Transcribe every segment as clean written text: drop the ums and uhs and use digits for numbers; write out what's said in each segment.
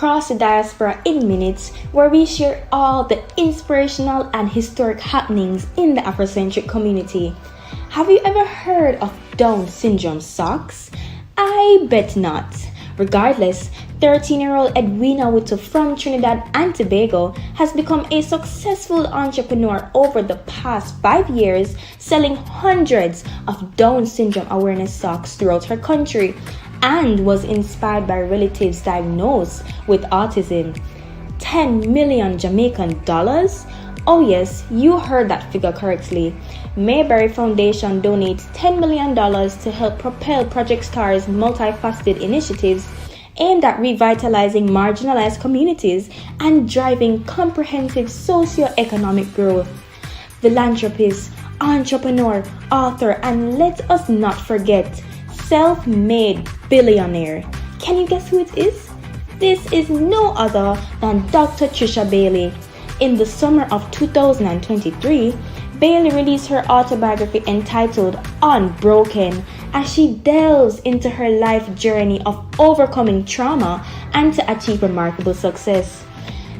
across the diaspora in minutes, where we share all the inspirational and historic happenings in the Afrocentric community. Have you ever heard of Down syndrome socks? I bet not. Regardless, 13-year-old Edwina Wuto from Trinidad and Tobago has become a successful entrepreneur over the past 5 years, selling hundreds of Down syndrome awareness socks throughout her country, and was inspired by relatives diagnosed with autism. 10 million Jamaican dollars? Oh yes, you heard that figure correctly. Mayberry Foundation donates $10 million to help propel Project STAR's multifaceted initiatives aimed at revitalizing marginalized communities and driving comprehensive socio-economic growth. Philanthropist, entrepreneur, author, and let us not forget, self-made billionaire. Can you guess who it is? This is no other than Dr. Trisha Bailey. In the summer of 2023, Bailey released her autobiography entitled Unbroken as she delves into her life journey of overcoming trauma and to achieve remarkable success.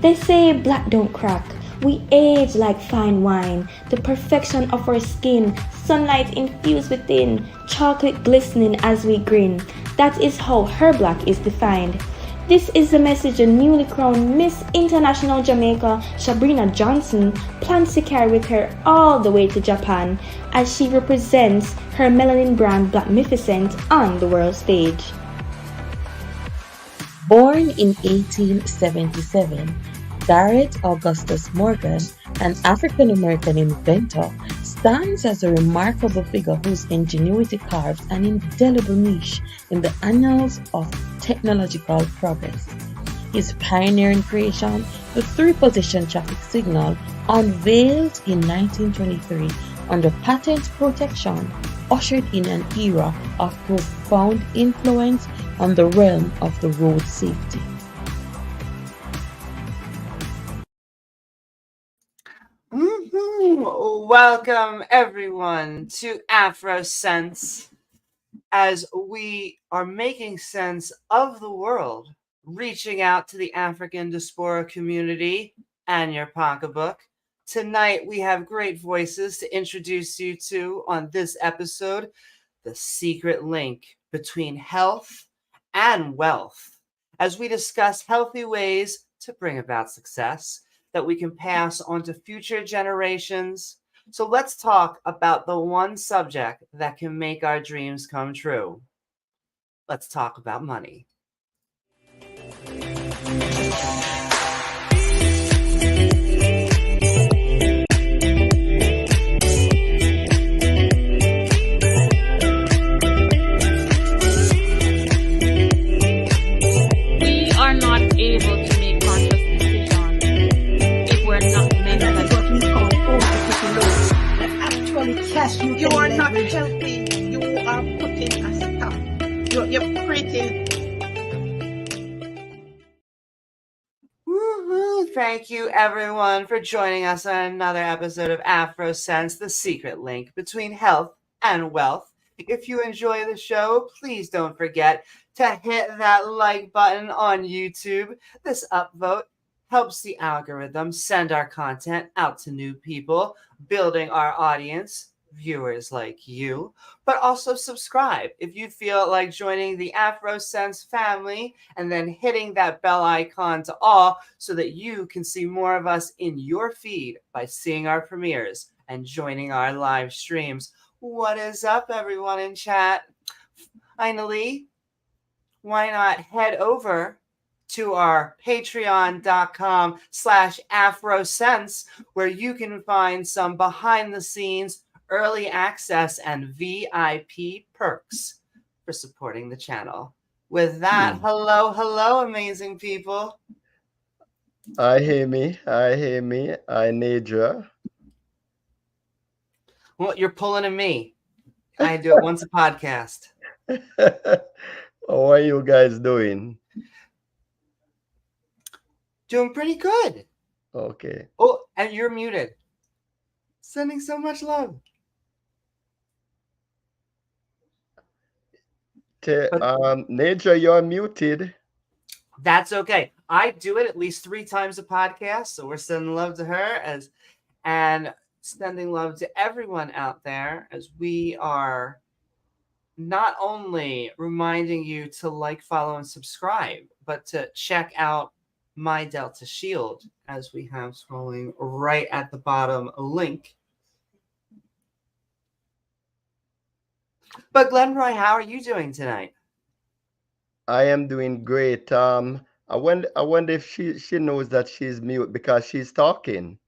They say black don't crack. We age like fine wine, the perfection of our skin, sunlight infused within, chocolate glistening as we grin. That is how her black is defined. This is the message the newly crowned Miss International Jamaica, Sabrina Johnson, plans to carry with her all the way to Japan as she represents her melanin brand Blacknificent on the world stage. Born in 1877, Garrett Augustus Morgan, an African-American inventor, stands as a remarkable figure whose ingenuity carves an indelible niche in the annals of technological progress. His pioneering creation, the three-position traffic signal, unveiled in 1923 under patent protection, ushered in an era of profound influence on the realm of the road safety. Welcome everyone to Afrocents, as we are making sense of the world, reaching out to the African diaspora community and your pocketbook. Tonight we have great voices to introduce you to on this episode, the secret link between health and wealth, as we discuss healthy ways to bring about success that we can pass on to future generations. So let's talk about the one subject that can make our dreams come true. Let's talk about money. We are not able to make conscious decisions if we're not mentally. That is what we call overputting. That actually cash you are not helping. You are putting a stop. You're creating. Woohoo! Thank you everyone for joining us on another episode of Afrosense, the secret link between health and wealth. If you enjoy the show, please don't forget to hit that like button on YouTube. This upvote helps the algorithm send our content out to new people, building our audience, viewers like you. But also subscribe if you feel like joining the Afrosense family, and then hitting that bell icon to all so that you can see more of us in your feed by seeing our premieres and joining our live streams. What is up, everyone in chat? Finally, why not head over to our patreon.com/Afrosense, where you can find some behind the scenes, early access, and VIP perks for supporting the channel. With that, hello, amazing people. Hi, Amy. Hi, Nadra. Well, you're pulling at me. I do it once a podcast. How are you guys doing? Doing pretty good. Okay. Oh, and you're muted. Sending so much love. Nadra, you're muted. That's okay. I do it at least 3 times a podcast, so we're sending love to her as and sending love to everyone out there as we are not only reminding you to like, follow, and subscribe, but to check out my Delta Shield as we have scrolling right at the bottom a link. But Glenroy, how are you doing tonight? I am doing great. I wonder if she knows that she's mute because she's talking.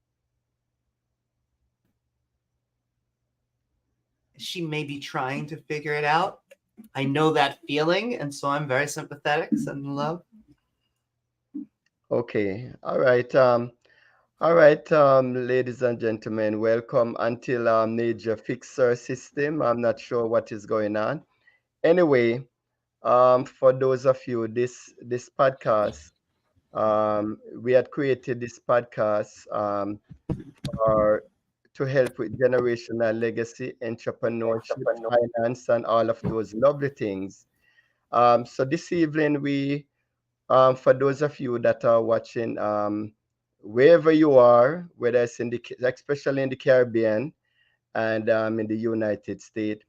She may be trying to figure it out. I know that feeling, and so I'm very sympathetic. Sending love. Okay. All right. Ladies and gentlemen, welcome until Nature fix her system. I'm not sure what is going on. Anyway, for those of you, this podcast, we had created this podcast for to help with generational legacy, entrepreneurship, finance, and all of those lovely things. So this evening, for those of you that are watching, wherever you are, whether it's especially in the Caribbean and in the United States,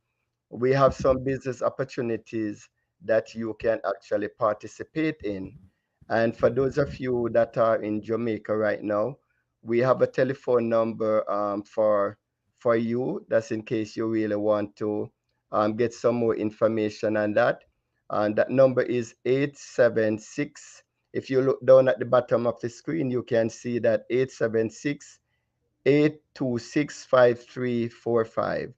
we have some business opportunities that you can actually participate in. And for those of you that are in Jamaica right now, we have a telephone number for you. That's in case you really want to get some more information on that. And that number is 876. If you look down at the bottom of the screen, you can see that 876-826-5345,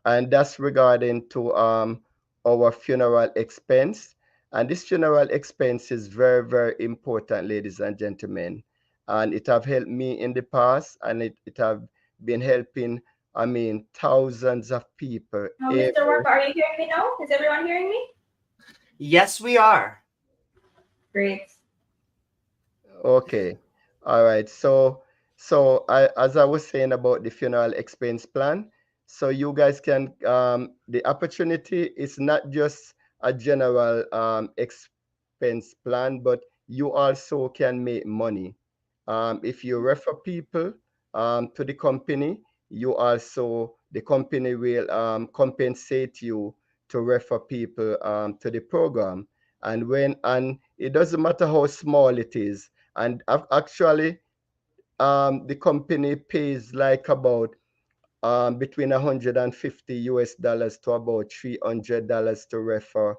and that's regarding to our funeral expense. And this funeral expense is very, very important, ladies and gentlemen. And it have helped me in the past, and it have been helping, I mean, thousands of people. Mr. Work, are you hearing me now? Is everyone hearing me? Yes, we are. Great. Okay. All right. As I was saying about the funeral expense plan, so you guys can the opportunity is not just a general expense plan, but you also can make money. If you refer people to the company, the company will compensate you to refer people to the program. And it doesn't matter how small it is. And actually, the company pays like about between 150 US dollars to about $300 to refer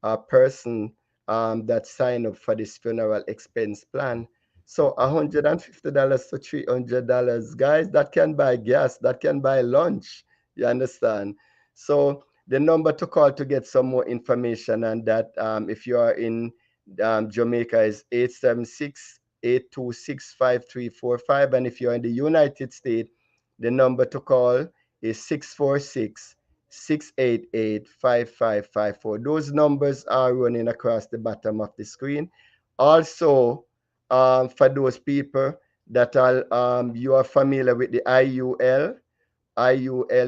a person that sign up for this funeral expense plan. So $150 to $300, guys, that can buy gas, that can buy lunch. You understand? So the number to call to get some more information on that, if you are in Jamaica, is 876-826-5345, and if you're in the United States, the number to call is 646-688-5554. Those numbers are running across the bottom of the screen. Also, for those people that are you are familiar with the IUL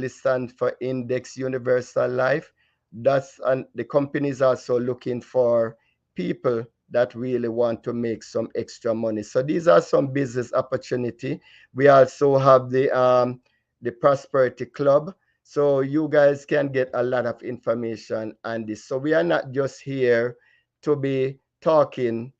stands for Index Universal Life. And the company is also looking for people that really want to make some extra money. So these are some business opportunity. We also have the Prosperity Club. So you guys can get a lot of information on this. So we are not just here to be talking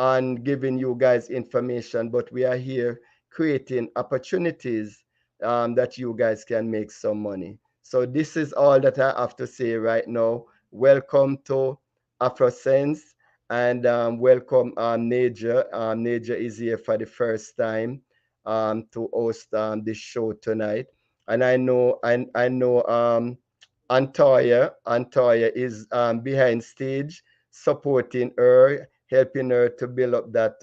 and giving you guys information, but we are here creating opportunities that you guys can make some money. So this is all that I have to say right now. Welcome to Afrocents, and welcome Naja. Naja is here for the first time to host this show tonight. And I know Antoya is behind stage supporting her, helping her to build up that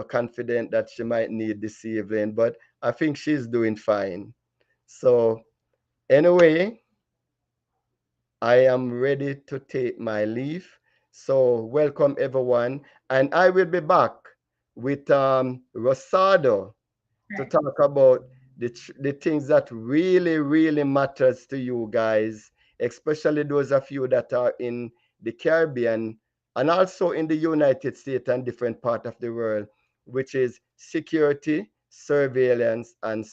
confidence that she might need this evening. But I think she's doing fine. So anyway, I am ready to take my leave. So welcome everyone, and I will be back with Rosado to talk about the things that really, really matters to you guys, especially those of you that are in the Caribbean and also in the United States and different part of the world, which is security, surveillance, and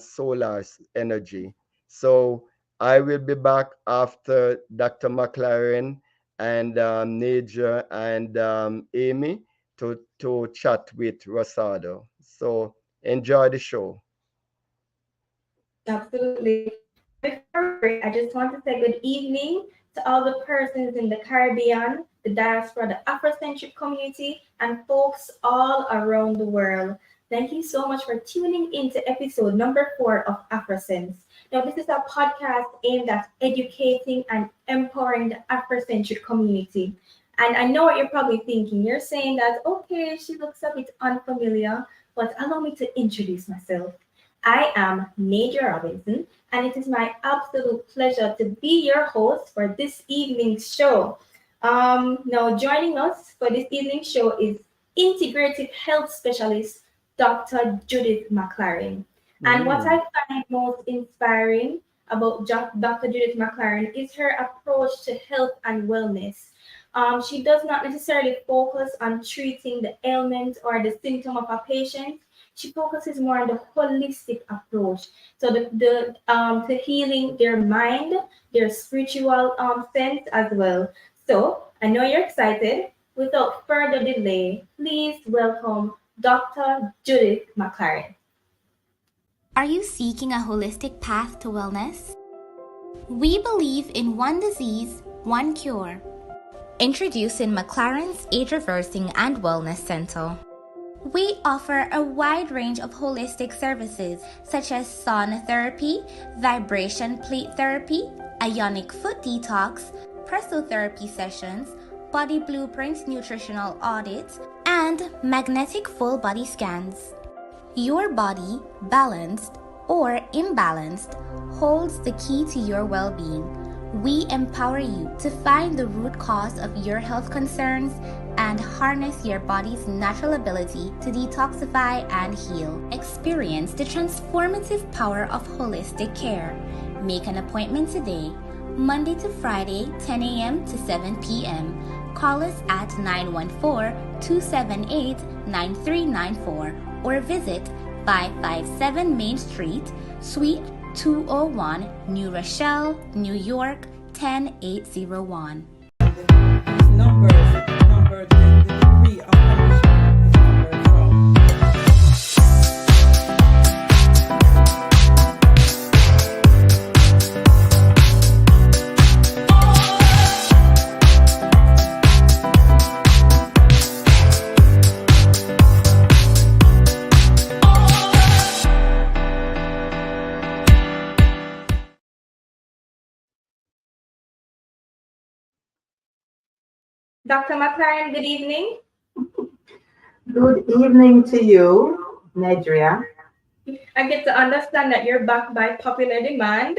solar energy. So I will be back after Dr. McLaren and Naja and Amy to chat with Rosado. So enjoy the show. Absolutely. And before we break, I just want to say good evening to all the persons in the Caribbean, the diaspora, the Afrocentric community, and folks all around the world. Thank you so much for tuning in to episode number 4 of Afrosense. Now, this is a podcast aimed at educating and empowering the Afrocentric community. And I know what you're probably thinking. You're saying that, okay, she looks a bit unfamiliar, but allow me to introduce myself. I am Major Robinson, and it is my absolute pleasure to be your host for this evening's show. Now, joining us for this evening's show is Integrative Health Specialist Dr. Judith McLaren. And what I Mm. find most inspiring about Dr. Judith McLaren is her approach to health and wellness. She does not necessarily focus on treating the ailment or the symptom of a patient. She focuses more on the holistic approach. So to healing their mind, their spiritual sense as well. So I know you're excited. Without further delay, please welcome Dr. Judith McLaren. Are you seeking a holistic path to wellness? We believe in one disease, one cure. Introducing McLaren's Age Reversing and Wellness Center. We offer a wide range of holistic services such as sauna therapy, vibration plate therapy, ionic foot detox, pressotherapy sessions, body blueprints nutritional audits, and magnetic full body scans. Your body, balanced or imbalanced, holds the key to your well-being. We empower you to find the root cause of your health concerns and harness your body's natural ability to detoxify and heal. Experience the transformative power of holistic care. Make an appointment today, Monday to Friday, 10 a.m. to 7 p.m. Call us at 914-278-9394 or visit 557 Main Street, Suite 201, New Rochelle, New York, 10801. Numbers, the degree of condition is numbered from. Dr. McLaren, good evening. Good evening to you, Nedria. I get to understand that you're back by popular demand.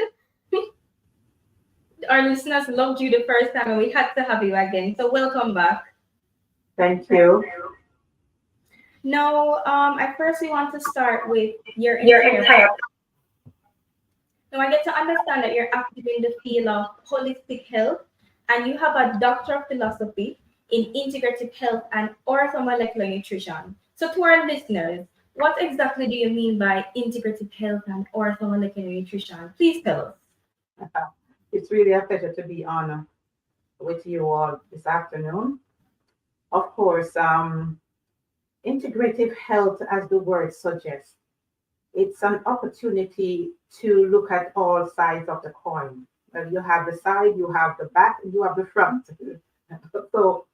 Our listeners loved you the first time and we had to have you again. So welcome back. Thank you. Now, I firstly want to start with your entire. Now, I get to understand that you're active in the field of holistic health and you have a Doctor of Philosophy in Integrative Health and Orthomolecular Nutrition. So, to our listeners, what exactly do you mean by Integrative Health and Orthomolecular Nutrition? Please tell us. It's really a pleasure to be on with you all this afternoon. Of course, integrative health, as the word suggests, it's an opportunity to look at all sides of the coin. Well, you have the side, you have the back, and you have the front. So,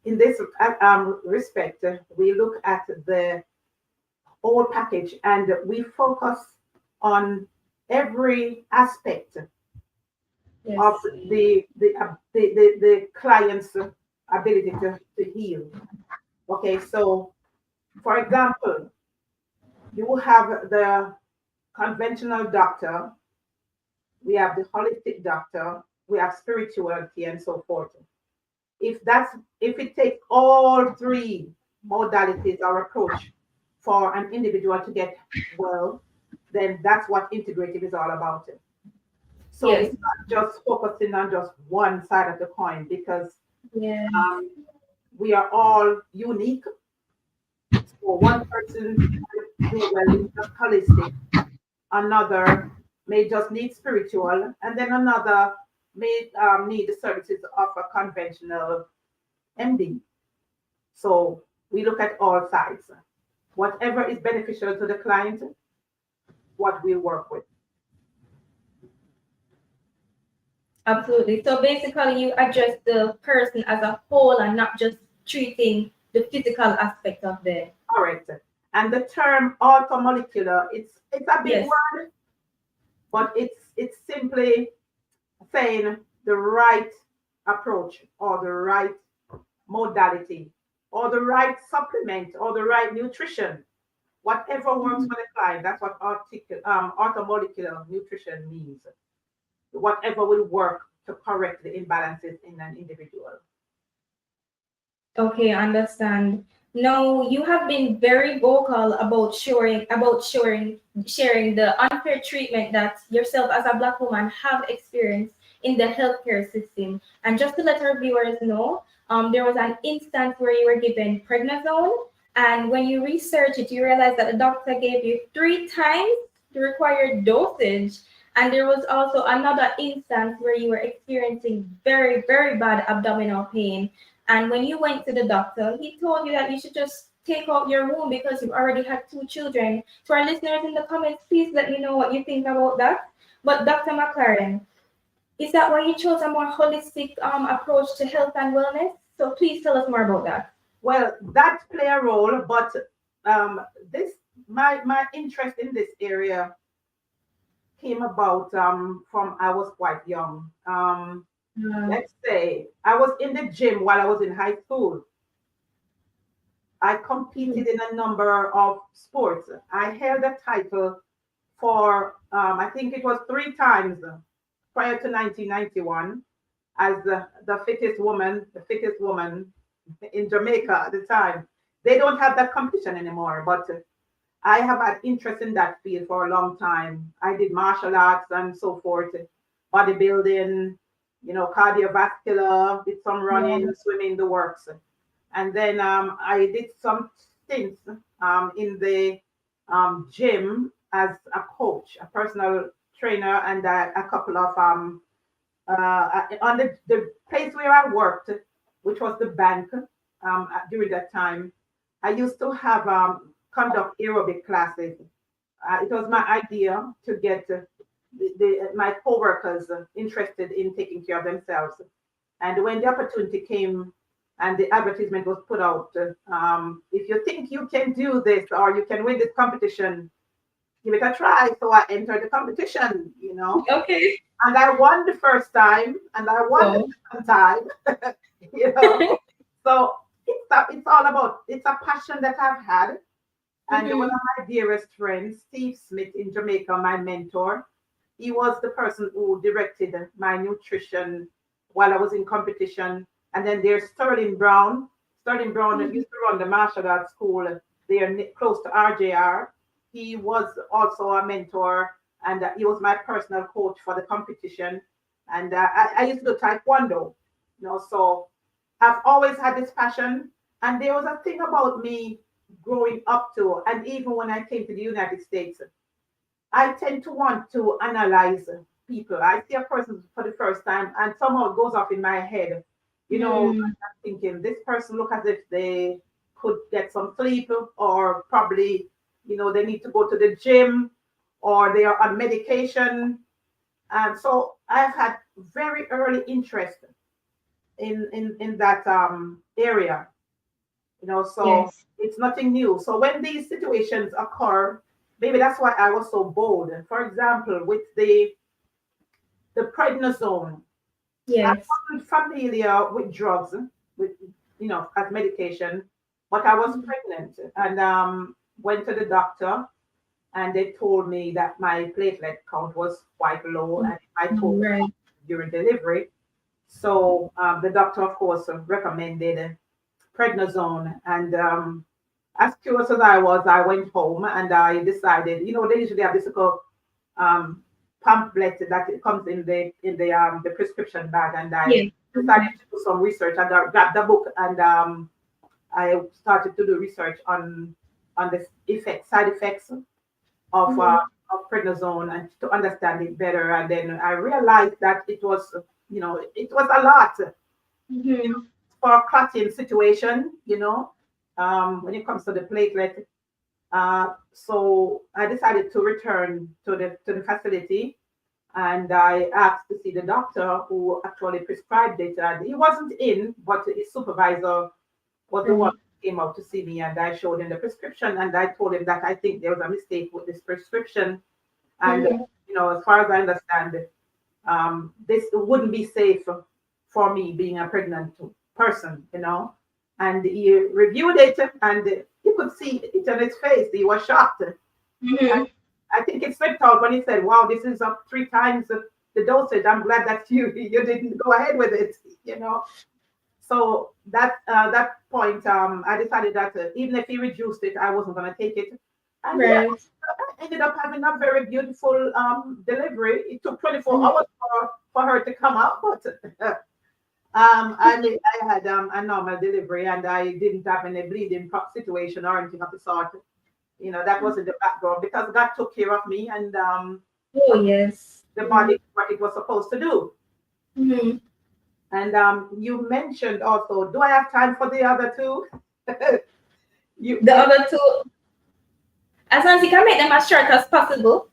in this respect, we look at the whole package and we focus on every aspect Yes. of the client's ability to heal. Okay, so for example, you have the conventional doctor, we have the holistic doctor, we have spirituality and so forth. If it takes all three modalities or approach for an individual to get well, then that's what integrative is all about. So Yes. it's not just focusing on just one side of the coin because Yeah. Um, we are all unique. So one person might do well in just holistic, another may just need spiritual, and then another may need the services of a conventional MD. So we look at all sides. Whatever is beneficial to the client, what we work with. Absolutely. So basically, you address the person as a whole and not just treating the physical aspect of them. Correct. And the term automolecular, it's a big Yes. word, but it's simply saying the right approach or the right modality or the right supplement or the right nutrition, whatever works for the client. That's what automolecular nutrition means. Whatever will work to correct the imbalances in an individual. Okay, understand. Now you have been very vocal about sharing the unfair treatment that yourself as a black woman have experienced in the healthcare system. And just to let our viewers know, there was an instance where you were given prednisone, and when you research it, you realize that the doctor gave you 3 times the required dosage. And there was also another instance where you were experiencing very, very bad abdominal pain, and when you went to the doctor, he told you that you should just take out your womb because you already had 2 children. To our listeners in the comments, please let me know what you think about that. But Dr. McLaren, is that why you chose a more holistic approach to health and wellness? So please tell us more about that. Well, that play a role, but this my interest in this area came about from I was quite young. Let's say I was in the gym while I was in high school. I competed in a number of sports. I held a title for I think it was 3 times prior to 1991 as the fittest woman in Jamaica at the time. They don't have that competition anymore, but I have had interest in that field for a long time. I did martial arts and so forth, bodybuilding, cardiovascular, did some running, swimming, the works. And then I did some stints in the gym as a coach, a personal trainer, and a couple of on the place where I worked, which was the bank during that time. I used to have conduct aerobic classes. It was my idea to get my co-workers interested in taking care of themselves. And when the opportunity came and the advertisement was put out, if you think you can do this or you can win this competition, give it a try. So I entered the competition. Okay. And I won the first time and I won the second time, you know. So it's all about, it's a passion that I've had. And one of my dearest friends, Steve Smith in Jamaica, my mentor, he was the person who directed my nutrition while I was in competition. And then there's Sterling Brown. Sterling Brown that used to run the martial arts school there close to RJR. He was also a mentor, and he was my personal coach for the competition. And I used to do taekwondo. So I've always had this passion. And there was a thing about me growing up to, and even when I came to the United States, I tend to want to analyze people. I see a person for the first time, and somehow it goes off in my head. I'm thinking this person look as if they could get some sleep, or probably, they need to go to the gym, or they are on medication. And so I've had very early interest in that area. So it's nothing new. So when these situations occur, maybe that's why I was so bold. For example, with the prednisone, I wasn't familiar with drugs, with as medication, but I was pregnant and went to the doctor, and they told me that my platelet count was quite low and I told during delivery. So the doctor, of course, recommended prednisone. And as curious as I was, I went home and I decided, they usually have this little um, pamphlet that it comes in the prescription bag, and I decided to do some research. I grabbed the book and I started to do research on the side effects of prednisone and to understand it better. And then I realized that it was, it was a lot Mhm. for a clotting situation, when it comes to the platelet. So I decided to return to the facility, and I asked to see the doctor who actually prescribed it. And he wasn't in, but his supervisor was the one Right. who came out to see me, and I showed him the prescription, and I told him that I think there was a mistake with this prescription. And Mhm. as far as I understand, this wouldn't be safe for me being a pregnant person, And he reviewed it, and you could see it on his face. He was shocked. And Mhm. I think it slipped out when he said, "Wow, this is up 3 times the dosage. I'm glad that you didn't go ahead with it." So that point, I decided that even if he reduced it, I wasn't going to take it. And yeah, Right. I ended up having a very beautiful delivery. It took 24 Mhm. hours for her to come out, but I had a normal delivery, and I didn't have any bleeding situation or anything of the sort. That was in the background because God took care of me, and Oh yes. the body Mhm. did what it was supposed to do. Mhm. And you mentioned also, do I have time for the other two? you, The you other two, as long as you can make them as short as possible.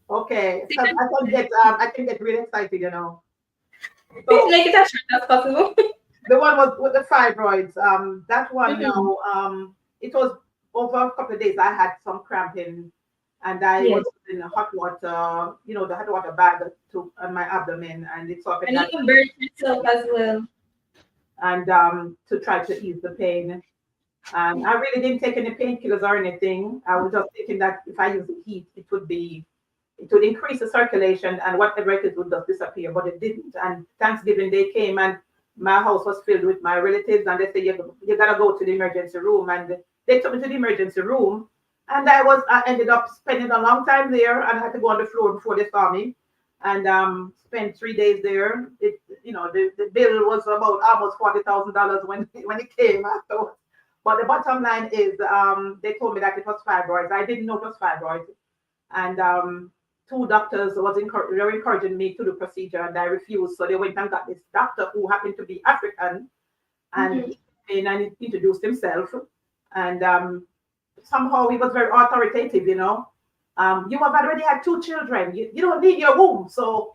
Okay, because I can get really excited. Please So make it as short as possible. the one was with the fibroids. That one Mhm. now, it was over a couple of days. I had some cramping, and I was Yes. in hot water, the hot water bag to on my abdomen, and it sort of And you got, can burn yourself as well. and to try to ease the pain. I really didn't take any painkillers or anything. I was just thinking that if I use the heat, it would increase the circulation, and whatever it is would just disappear, but it didn't. And Thanksgiving Day came, and my house was filled with my relatives, and they said, you gotta go to the emergency room. And they took me to the emergency room, and I ended up spending a long time there, and I had to go on the floor before they saw me, and spent 3 days there. The bill was about almost $40,000 when it came afterwards. But the bottom line is, they told me that it was fibroids. I didn't know it was fibroids, and two doctors they were encouraging me to do procedure, and I refused. So they went and got this doctor who happened to be African, and Mhm. he came in and he introduced himself, and somehow he was very authoritative. You have already had two children. You don't need your womb, so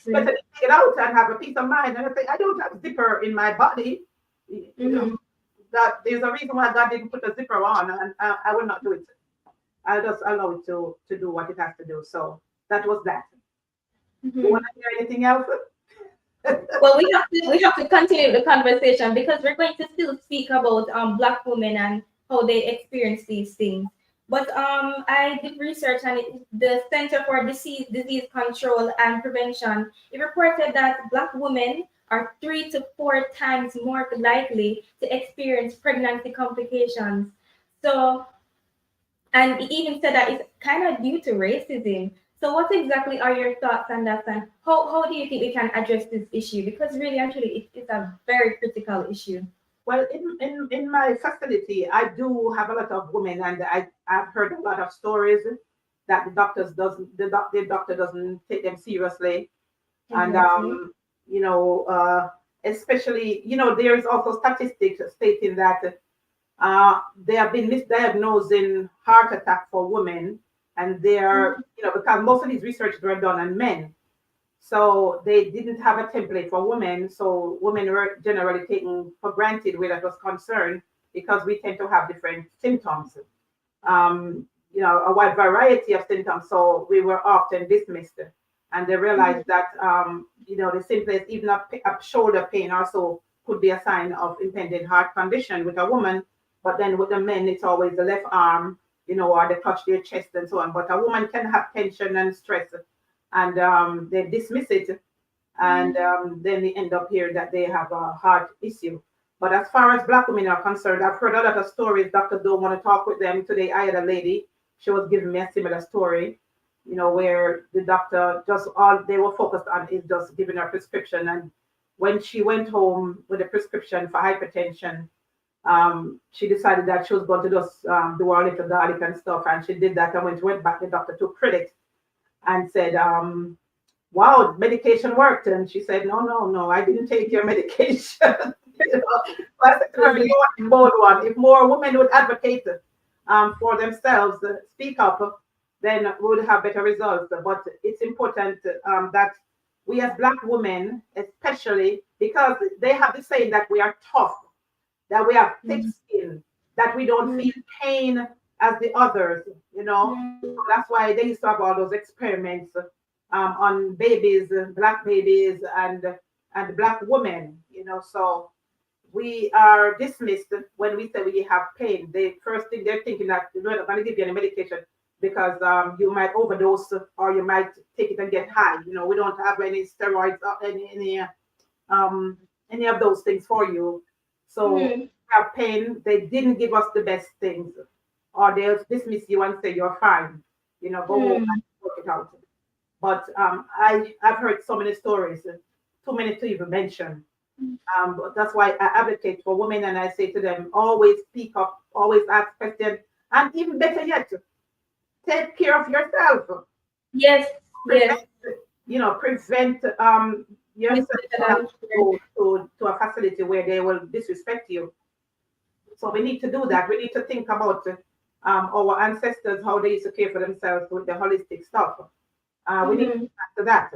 better Exactly. take it out and have a peace of mind. And I say, I don't have a zipper in my body. Mhm. That there's a reason why God didn't put a zipper on, and I will not do it. I'll just allow it to do what it has to do. So that was that. You want Mhm. to hear anything else? Well, we have to continue the conversation because we're going to still speak about Black women and how they experience these things. But I did research and the Center for Disease Control and Prevention, it reported that Black women are 3 to 4 times more likely to experience pregnancy complications. So, and it even said that it's kind of due to racism. So, what exactly are your thoughts on that, and how do you think we can address this issue? Because really, actually, it's a very critical issue. Well, in my facility, I do have a lot of women, and I've heard a lot of stories that the doctor doesn't take them seriously, and Exactly. you know, uh, especially there is also statistics stating that they have been misdiagnosing heart attack for women, and they are because most of these research were done on men, so they didn't have a template for women. So women were generally taken for granted where that was concerned because we tend to have different symptoms, a wide variety of symptoms. So we were often dismissed. And they realized that, the simplest, even a shoulder pain also could be a sign of impending heart condition with a woman. But then with the men, it's always the left arm, or they touch their chest and so on. But a woman can have tension and stress, and they dismiss it, and then they end up hearing that they have a heart issue. But as far as Black women are concerned, I've heard a lot of stories. Doctors don't want to talk with them. Today, I had a lady, she was giving me a similar story, where the doctor just all they were focused on is just giving her prescription, and when she went home with a prescription for hypertension, she decided that she was going to just do her little garlic and stuff, and she did that. And when she went back, the doctor took credit and said, wow, medication worked. And she said, no, no, no, I didn't take your medication. You know, I said, "Well, you know what, bold one. If more women would advocate for themselves, speak up, then we would have better results. But it's important that we as Black women, especially, because they have the saying that we are tough, that we have thick skin, that we don't feel pain as the others, you know. So that's why they used to have all those experiments on babies, Black babies, and Black women, you know. So we are dismissed when we say we have pain. The first thing they're thinking that we're not going to give you any medication because you might overdose or you might take it and get high. You know, we don't have any steroids or any of those things for you. So you have pain. They didn't give us the best things, or they'll dismiss you and say you're fine. You know, go home and work it out. But I've heard so many stories, too many to even mention. But that's why I advocate for women, and I say to them, always speak up, always ask questions, and even better yet, take care of yourself. Yes, Prevent, yes. you know, prevent yourself from to a facility where they will disrespect you. So we need to do that. We need to think about our ancestors, how they used to care for themselves with the holistic stuff. We need to get back to that.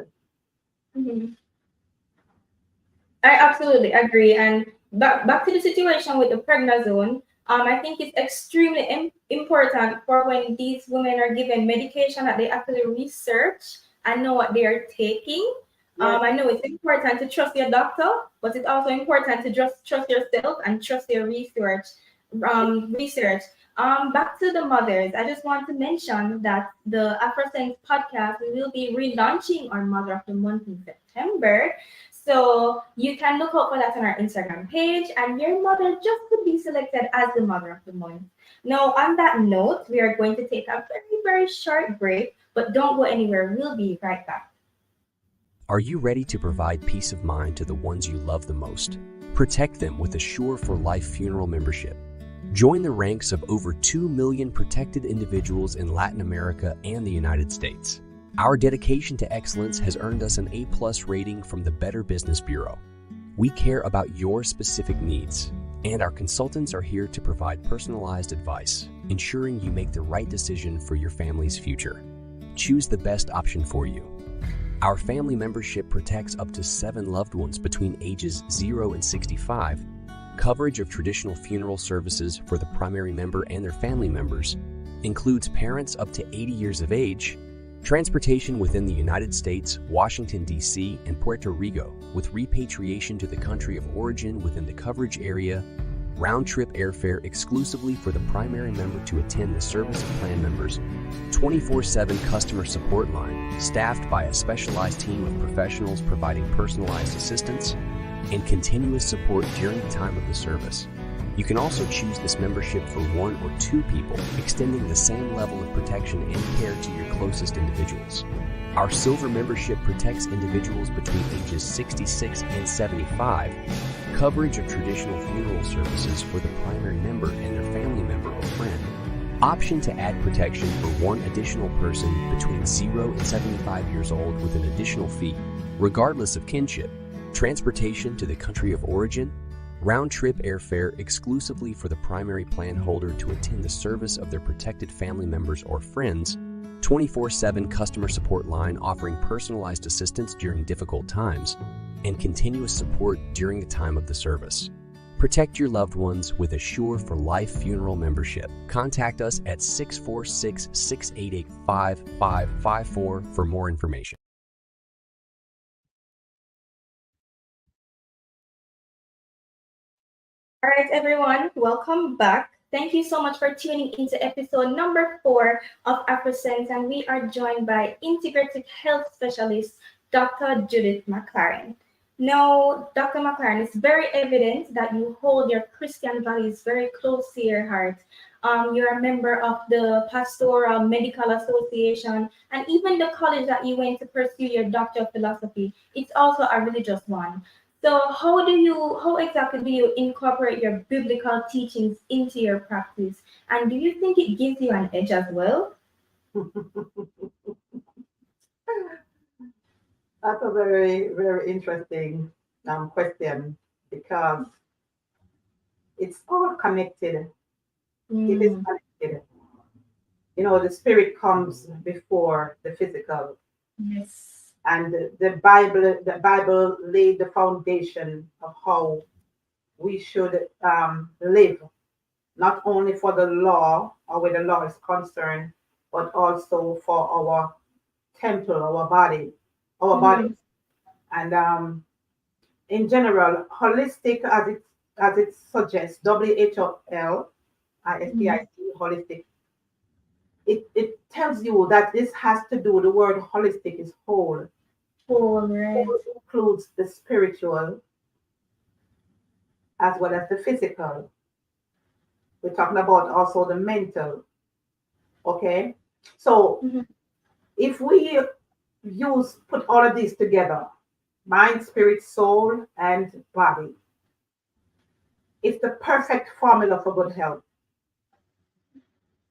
I absolutely agree. And back to the situation with the prednisone, I think it's extremely important for when these women are given medication that they actually research and know what they are taking. I know it's important to trust your doctor, but it's also important to just trust yourself and trust your research. Back to the mothers, I just want to mention that the Afrocents podcast, we will be relaunching our Mother of the Month in September. So you can look out for that on our Instagram page, and your mother just to be selected as the Mother of the Month. Now, on that note, we are going to take a very, very short break, but don't go anywhere. We'll be right back. Are you ready to provide peace of mind to the ones you love the most? Protect them with Assure for Life funeral membership. Join the ranks of over 2 million protected individuals in Latin America and the United States. Our dedication to excellence has earned us an A+ rating from the Better Business Bureau. We care about your specific needs, and our consultants are here to provide personalized advice, ensuring you make the right decision for your family's future. Choose the best option for you. Our family membership protects up to 7 loved ones between ages 0 and 65, coverage of traditional funeral services for the primary member and their family members, includes parents up to 80 years of age, transportation within the United States, Washington, D.C., and Puerto Rico, with repatriation to the country of origin within the coverage area, round-trip airfare exclusively for the primary member to attend the service of plan members, 24/7 customer support line, staffed by a specialized team of professionals providing personalized assistance, and continuous support during the time of the service. You can also choose this membership for 1 or 2 people, extending the same level of protection and care to your closest individuals. Our Silver membership protects individuals between ages 66 and 75, coverage of traditional funeral services for the primary member and their family member or friend, option to add protection for 1 additional person between 0 and 75 years old with an additional fee, regardless of kinship, transportation to the country of origin, round-trip airfare exclusively for the primary plan holder to attend the service of their protected family members or friends, 24/7 customer support line offering personalized assistance during difficult times, and continuous support during the time of the service. Protect your loved ones with Assure for Life funeral membership. Contact us at 646-688-5554 for more information. All right, everyone, welcome back. Thank you so much for tuning into episode number 4 of Afrocents, and we are joined by integrative health specialist Dr. Judith McLaren. Now, Dr. McLaren, it's very evident that you hold your Christian values very close to your heart. You're a member of the Pastoral Medical Association, and even the college that you went to pursue your Doctor of Philosophy, it's also a religious one. So how exactly do you incorporate your biblical teachings into your practice? And do you think it gives you an edge as well? That's a very, very interesting question because it's all connected. It is Mm, connected. You know, the spirit comes before the physical, yes. and the Bible laid the foundation of how we should live, not only for the law or where the law is concerned, but also for our temple, our Mm-hmm. bodies, and in general, holistic as it suggests, Mm-hmm. WHOLISTIC, holistic. It tells you that this has to do. The word holistic is whole. All right. Whole includes the spiritual as well as the physical. We're talking about also the mental. Okay, so Mm-hmm. if we use put all of these together, mind, spirit, soul, and body, it's the perfect formula for good health.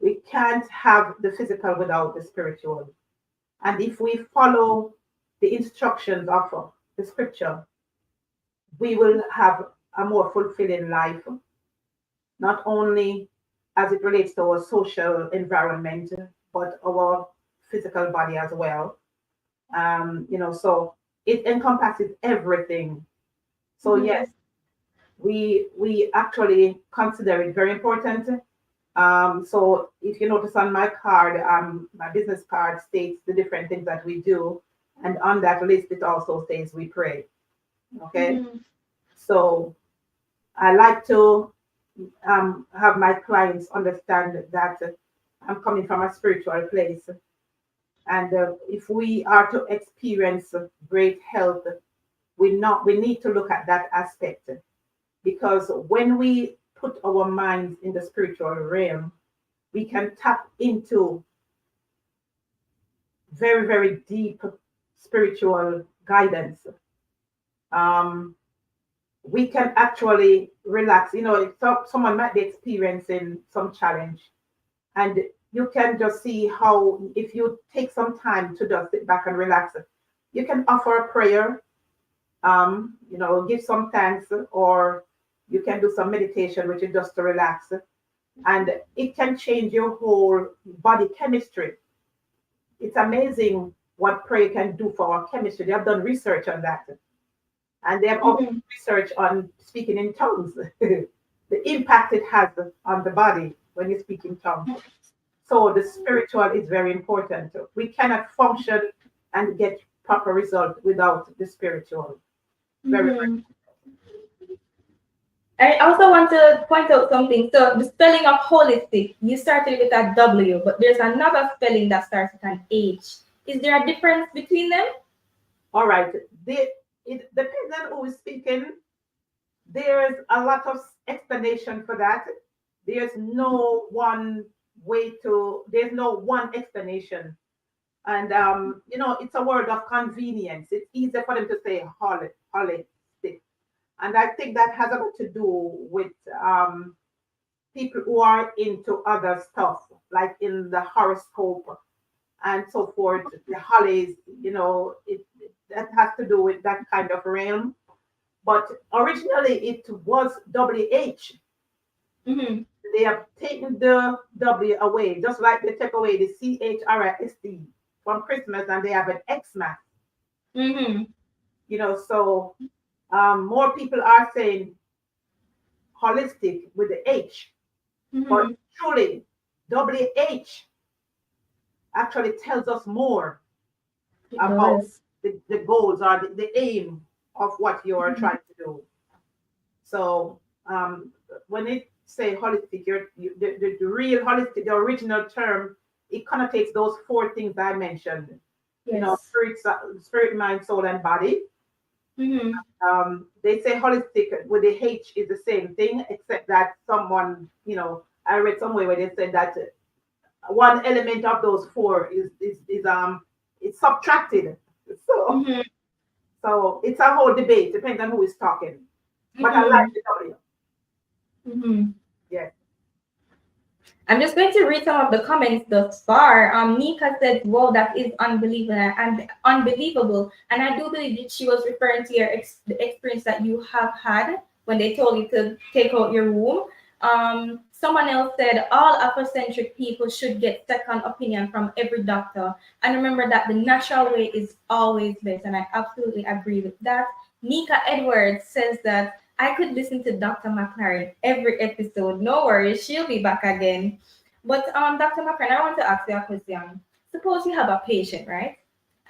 We can't have the physical without the spiritual. And if we follow the instructions of the scripture, we will have a more fulfilling life, not only as it relates to our social environment, but our physical body as well. So it encompasses everything. So Mm-hmm. yes, we actually consider it very important. So if you notice on my card, my business card states the different things that we do, and on that list it also says we pray. Okay, Mm-hmm. so I like to have my clients understand that I'm coming from a spiritual place, and if we are to experience great health, we need to look at that aspect, because when we put our minds in the spiritual realm, we can tap into very, very deep spiritual guidance. Um, we can actually relax. You know, if someone might be experiencing some challenge, and you can just see how, if you take some time to just sit back and relax, you can offer a prayer, give some thanks, or you can do some meditation, which is just to relax. And it can change your whole body chemistry. It's amazing what prayer can do for our chemistry. They have done research on that. And they have also Mm-hmm. research on speaking in tongues, the impact it has on the body when you speak in tongues. So the spiritual is very important. We cannot function and get proper result without the spiritual. Very, very. Mm-hmm. I also want to point out something. So the spelling of holistic, you started with a W, but there's another spelling that starts with an H. Is there a difference between them? All right. It depends on who is speaking. There's a lot of explanation for that. There's no one explanation. And it's a word of convenience. It's easier for them to say holistic. And I think that has a lot to do with people who are into other stuff, like in the horoscope and so forth, the holidays, that has to do with that kind of realm. But originally it was WH. Mm-hmm. They have taken the W away, just like they take away the CHRIST from Christmas, and they have an Xmas. Mm-hmm. So more people are saying holistic with the H, but Mm-hmm. truly WH actually tells us more It about does. the goals or the aim of what you are Mm-hmm. trying to do. So when it say holistic, the real holistic, the original term, it connotates those four things I mentioned. Yes. Spirit, mind, soul, and body. Mm-hmm. They say holistic with the H is the same thing, except that I read somewhere where they said that one element of those four is subtracted. So Mm-hmm. So it's a whole debate, depending on who is talking. But I like the W. Yeah. I'm just going to read some of the comments thus far. Nika said, "Wow, that is unbelievable and unbelievable." And I do believe that she was referring to the experience that you have had when they told you to take out your womb. Someone else said, "All Afrocentric people should get second opinion from every doctor, and remember that the natural way is always best." And I absolutely agree with that. Nika Edwards says that I could listen to Dr. McLaren every episode. No worries, she'll be back again. But Dr. McLaren, I want to ask you a question. Suppose you have a patient, right?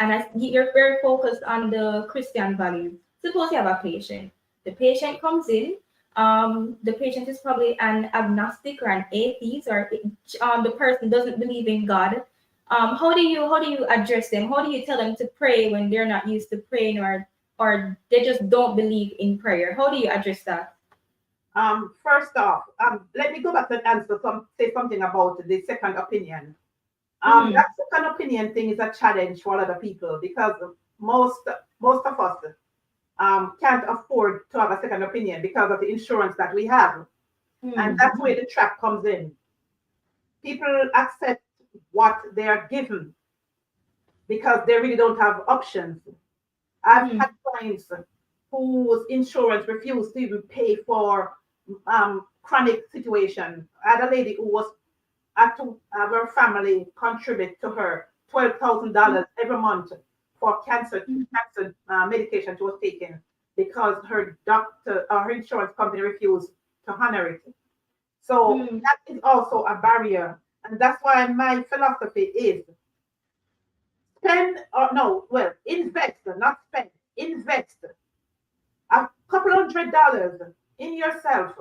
And you're very focused on the Christian values. Suppose you have a patient. The patient comes in. The patient is probably an agnostic or an atheist, or the person doesn't believe in God. How do you address them? How do you tell them to pray when they're not used to praying, or they just don't believe in prayer? How do you address that? First off, let me go back and say something about the second opinion. That second opinion thing is a challenge for a lot of people because most of us can't afford to have a second opinion because of the insurance that we have, and that's where the trap comes in. People accept what they are given because they really don't have options. I've had clients whose insurance refused to even pay for chronic situation. I had a lady who had to have her family contribute to her $12,000 every month for cancer medication she was taking because her doctor or her insurance company refused to honor it. So that is also a barrier, and that's why my philosophy is invest, not spend. Invest a couple $100 in yourself.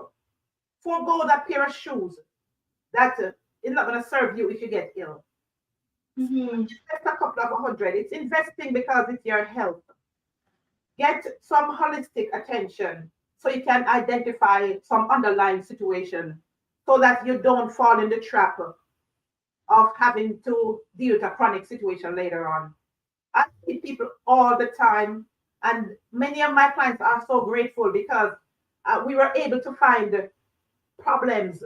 Forgo that pair of shoes that is not going to serve you if you get ill. Invest a couple of $100. It's investing because it's your health. Get some holistic attention so you can identify some underlying situation so that you don't fall in the trap of having to deal with a chronic situation later on. I see people all the time, and many of my clients are so grateful because we were able to find problems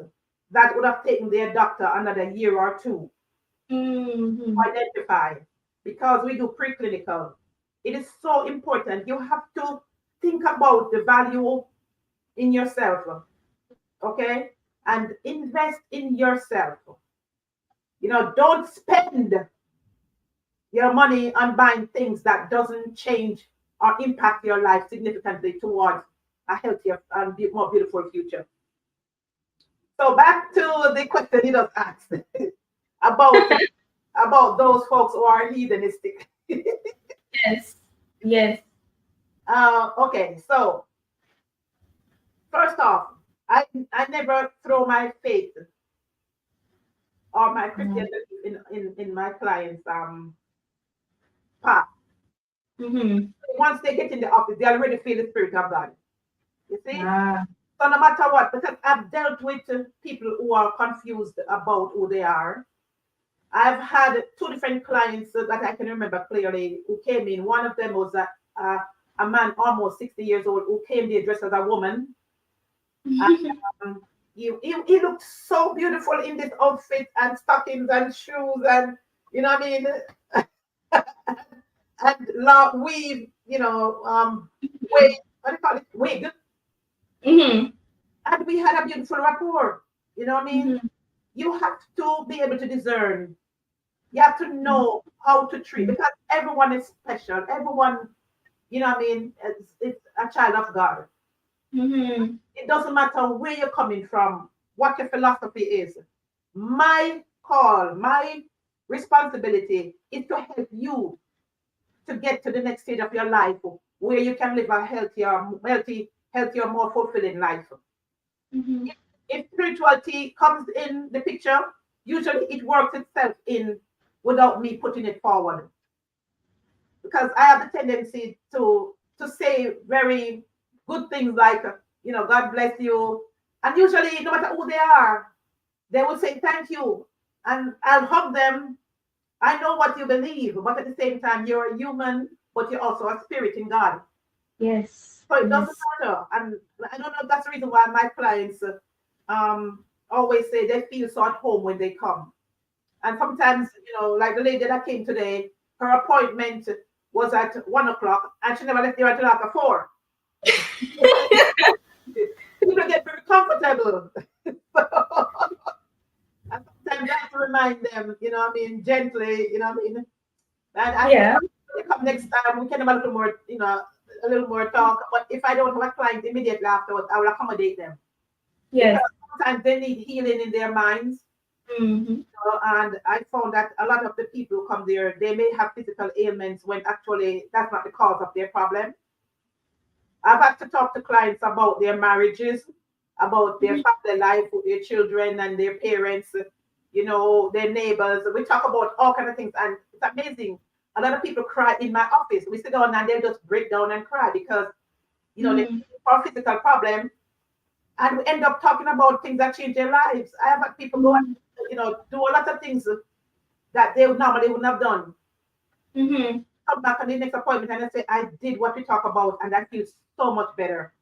that would have taken their doctor another year or two to identify because we do preclinical. It is so important. You have to think about the value in yourself, okay? And invest in yourself. Don't spend your money on buying things that doesn't change or impact your life significantly towards a healthier and more beautiful future. So back to the question you just asked about those folks who are heathenistic. Yes. Okay, so first off, I never throw my faith or my Christianity in my clients' path. Once they get in the office, they already feel the spirit of God. You see? So no matter what, because I've dealt with people who are confused about who they are. I've had two different clients that I can remember clearly who came in. One of them was a man almost 60 years old who came there dressed as a woman. And, he looked so beautiful in this outfit and stockings and shoes and what I mean, and long weave, wig, what do you call it, wig. And we had a beautiful rapport. You know what I mean? You have to be able to discern. You have to know how to treat because everyone is special. Everyone, what I mean, it's a child of God. It doesn't matter where you're coming from, what your philosophy is. My call, my responsibility is to help you to get to the next stage of your life where you can live a healthier, more fulfilling life. If spirituality comes in the picture, usually it works itself in without me putting it forward. Because I have the tendency to say very good things like, God bless you. And usually, no matter who they are, they will say thank you. And I'll hug them. I know what you believe, but at the same time, you're a human but you're also a spirit in God. Yes. So it doesn't Yes. matter. And I don't know if that's the reason why my clients always say they feel so at home when they come. And sometimes, like the lady that came today, her appointment was at 1 o'clock and she never left there until after 4. People get very comfortable. And sometimes I have to remind them, gently, And I say, Yeah. "You come next time, we can have a little more, a little more talk. But if I don't have a client immediately afterwards, I will accommodate them because Yes. sometimes they need healing in their minds. Mm-hmm. And I found that a lot of the people who come there, they may have physical ailments when actually that's not the cause of their problem. I've had to talk to clients about their marriages, about their family life with their children and their parents, their neighbors. We talk about all kind of things, and it's amazing. A lot of people cry in my office. We sit down and they just break down and cry because they Mm-hmm. have a physical problem, and we end up talking about things that change their lives. I have had people go and do a lot of things that they normally wouldn't have done. Mm-hmm. Come back on the next appointment and I say, I did what we talk about, and I feel so much better.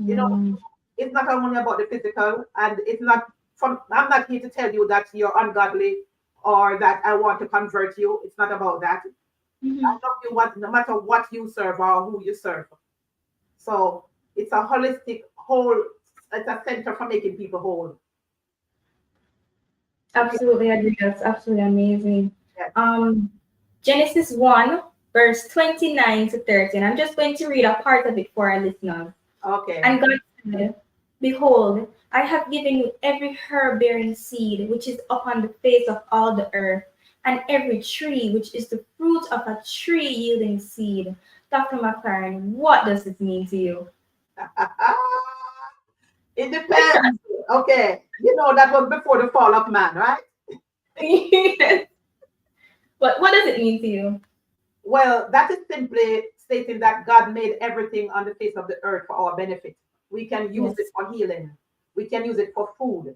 You know, Mm-hmm. it's not only about the physical, and it's not from. I'm not here to tell you that you're ungodly or that I want to convert you. It's not about that. I Mm-hmm. love you what, no matter what you serve or who you serve. So it's a holistic whole. It's a center for making people whole. Yeah, Absolutely agree. That's absolutely amazing. yeah. Um, Genesis 1, verse 29 to 30. And I'm just going to read a part of it for our listeners. Okay. And God said, Behold, I have given you every herb bearing seed which is upon the face of all the earth, and every tree which is the fruit of a tree yielding seed. Dr. McLaren, what does this mean to you? It depends. Okay. That was before the fall of man, right? What does it mean to you? Well, that is simply stating that God made everything on the face of the earth for our benefit. We can use it Yes. for healing. We can use it for food.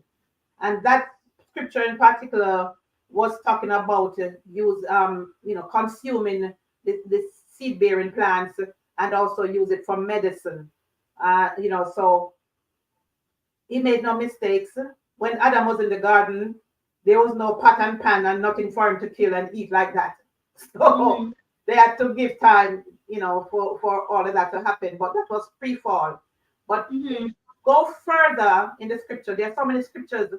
And that scripture in particular was talking about consuming this seed bearing plants and also use it for medicine. So he made no mistakes. When Adam was in the garden, there was no pot and pan and nothing for him to kill and eat like that. So Mm-hmm. they had to give time, for all of that to happen. But that was pre-fall. But if Mm-hmm. you go further in the scripture, there are so many scriptures.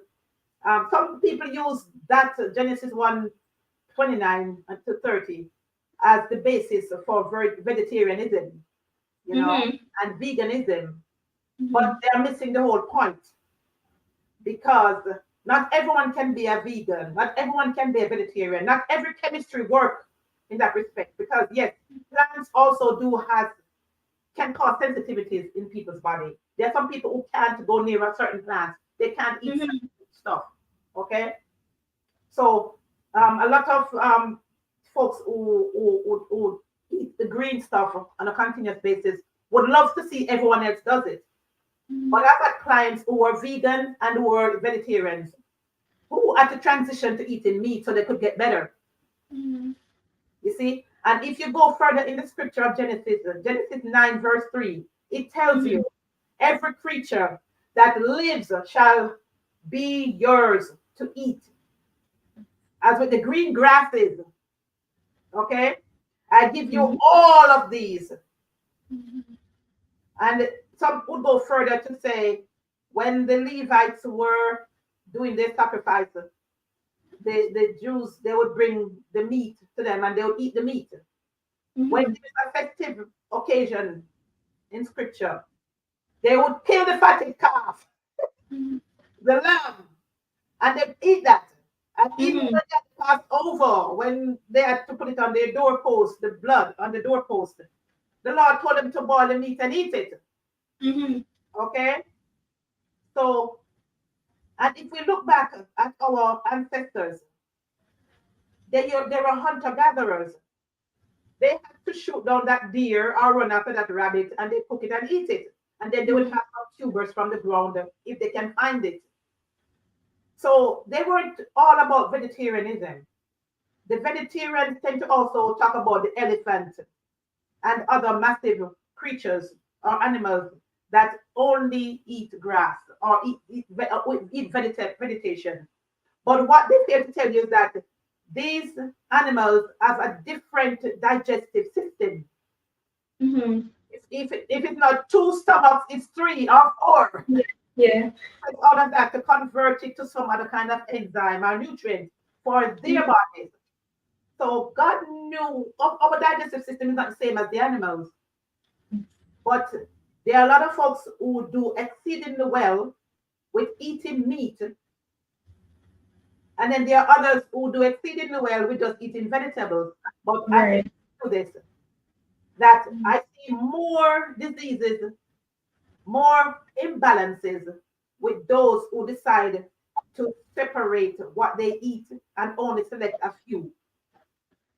Some people use that Genesis 1:29 to 30 as the basis for vegetarianism, Mm-hmm. and veganism. But Mm-hmm. they're missing the whole point because not everyone can be a vegan, not everyone can be a vegetarian, not every chemistry work in that respect. Because yes, plants also do have can cause sensitivities in people's body. There are some people who can't go near a certain plant; they can't eat Mm-hmm. certain stuff. Okay, so a lot of folks who eat the green stuff on a continuous basis would love to see everyone else does it. But I've had clients who are vegan and who are vegetarians who had to transition to eating meat so they could get better. Mm-hmm. You see? And if you go further in the scripture of Genesis, Genesis 9, verse 3, it tells Mm-hmm. you every creature that lives shall be yours to eat. As with the green grasses, okay? I give you all of these. And some would go further to say, when the Levites were doing their sacrifices, the Jews, they would bring the meat to them and they would eat the meat. When Mm-hmm. there's a festive occasion in scripture, they would kill the fatted calf, the lamb, and they eat that. And even Mm-hmm. when they passed over, when they had to put it on their doorpost, the blood on the doorpost, the Lord told them to boil the meat and eat it. Mm-hmm. Okay? So, and if we look back at our ancestors, they were hunter gatherers. They had to shoot down that deer or run after that rabbit and they cook it and eat it. And then they would have some tubers from the ground if they can find it. So they weren't all about vegetarianism. The vegetarians tend to also talk about the elephant, and other massive creatures or animals that only eat grass or eat vegetation. But what they fail to tell you is that these animals have a different digestive system. Mm-hmm. If it's not two stomachs, it's three or four. Yeah. It's all of that to convert it to some other kind of enzyme or nutrient for their bodies. So God knew our digestive system is not the same as the animals. But there are a lot of folks who do exceedingly well with eating meat. And then there are others who do exceedingly well with just eating vegetables. But I can Right. do this, that I see more diseases, more imbalances with those who decide to separate what they eat and only select a few.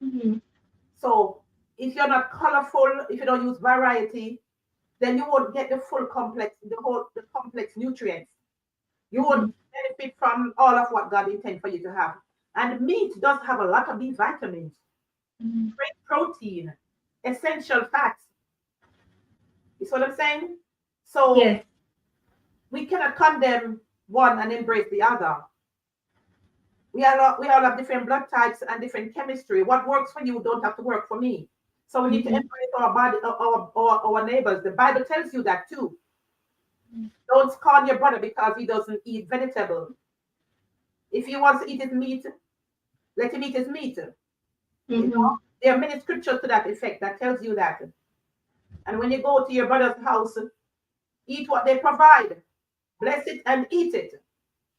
Mm-hmm. So if you're not colorful, if you don't use variety, then you won't get the full complex, the complex nutrients. You won't benefit from all of what God intends for you to have. And meat does have a lot of B vitamins, great protein, essential fats. You see what I'm saying? So Yes. we cannot condemn one and embrace the other. We all have different blood types and different chemistry. What works for you don't have to work for me. So we need to embrace our body, our neighbors. The Bible tells you that too. Don't scorn your brother because he doesn't eat vegetable. If he wants to eat his meat, let him eat his meat. You know, there are many scriptures to that effect that tells you that. And when you go to your brother's house, eat what they provide, bless it and eat it,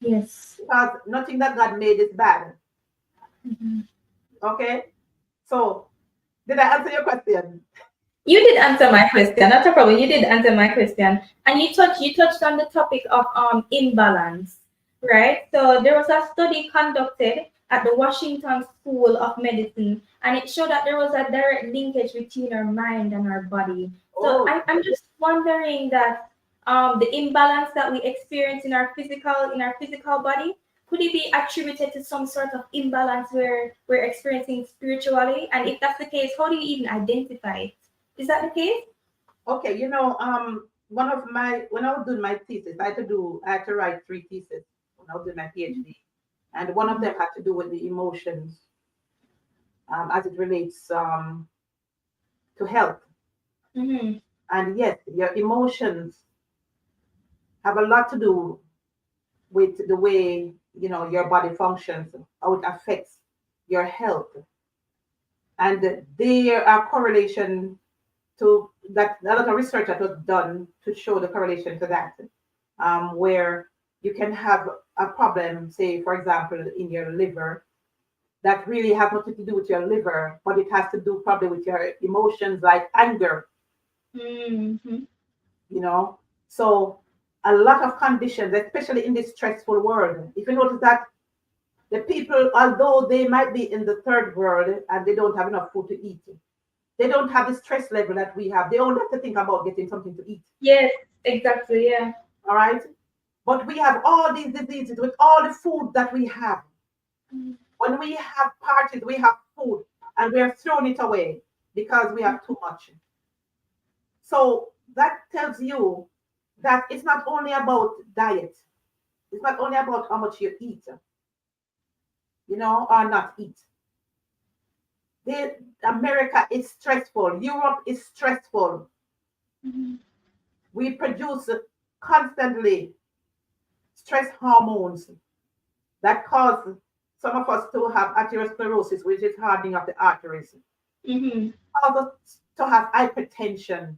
Yes. because nothing that God made is bad. Okay, so did I answer your question? You did answer my question. Not a problem. You did answer my question, and you touched on the topic of imbalance, right? So there was a study conducted at the Washington School of Medicine, and it showed that there was a direct linkage between our mind and our body. So Oh, I'm just wondering that the imbalance that we experience in our physical body, could it be attributed to some sort of imbalance where we're experiencing spiritually? And if that's the case, how do you even identify it? Is that the case? okay. One of my when I was doing my thesis, I had to write three theses when I was doing my PhD, and one of them had to do with the emotions, as it relates to health. Mm-hmm. And yes, your emotions have a lot to do with the way your body functions, how it affects your health, and there are correlation to that. A lot of research that was done to show the correlation to that, where you can have a problem, say for example, in your liver, that really has nothing to do with your liver, but it has to do probably with your emotions like anger. Mm-hmm. you know. So a lot of conditions, especially in this stressful world, if you notice that the people, although they might be in the third world and they don't have enough food to eat, they don't have the stress level that we have. They only have to think about getting something to eat. Yes, exactly. Yeah. All right. But we have all these diseases with all the food that we have. When we have parties, we have food and we're throwing it away because we have too much. So that tells you that it's not only about diet, it's not only about how much you eat, or not eat. America is stressful, Europe is stressful. We produce constantly stress hormones that cause some of us to have atherosclerosis, which is hardening of the arteries, Mm-hmm. others to have hypertension,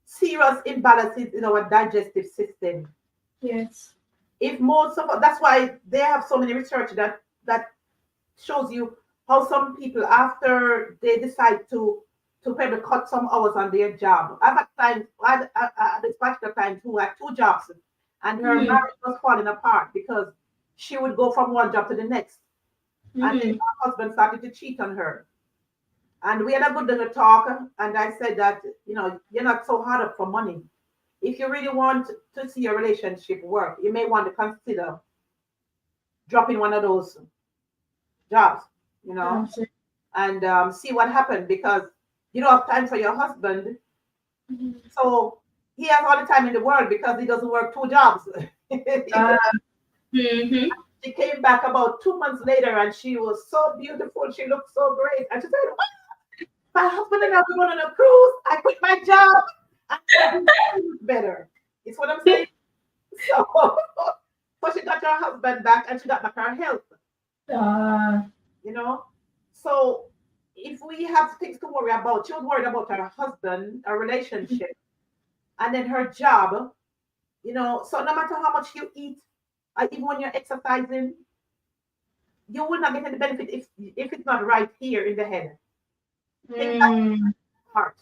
serious imbalances in our digestive system. Yes. If most of that's why they have so many research that shows you how some people, after they decide to probably cut some hours on their job. I've had times, at this particular time, who had two jobs, and her marriage was falling apart because she would go from one job to the next, and then her husband started to cheat on her. And we had a good little talk, and I said that you're not so hard up for money. If you really want to see your relationship work, you may want to consider dropping one of those jobs, Sure. and see what happened, because you don't have time for your husband. So he has all the time in the world because he doesn't work two jobs. Mm-hmm. She came back about 2 months later and she was so beautiful. She looked so great. And she said, "What? My husband and I were going on a cruise. I quit my job. I feel better." It's what I'm saying. So, so she got her husband back and she got back her health, you know. So if we have things to worry about, she was worried about her husband, a relationship, and then her job, you know. So no matter how much you eat, even when you're exercising, you will not get any benefit if it's not right here in the head. Things like heart.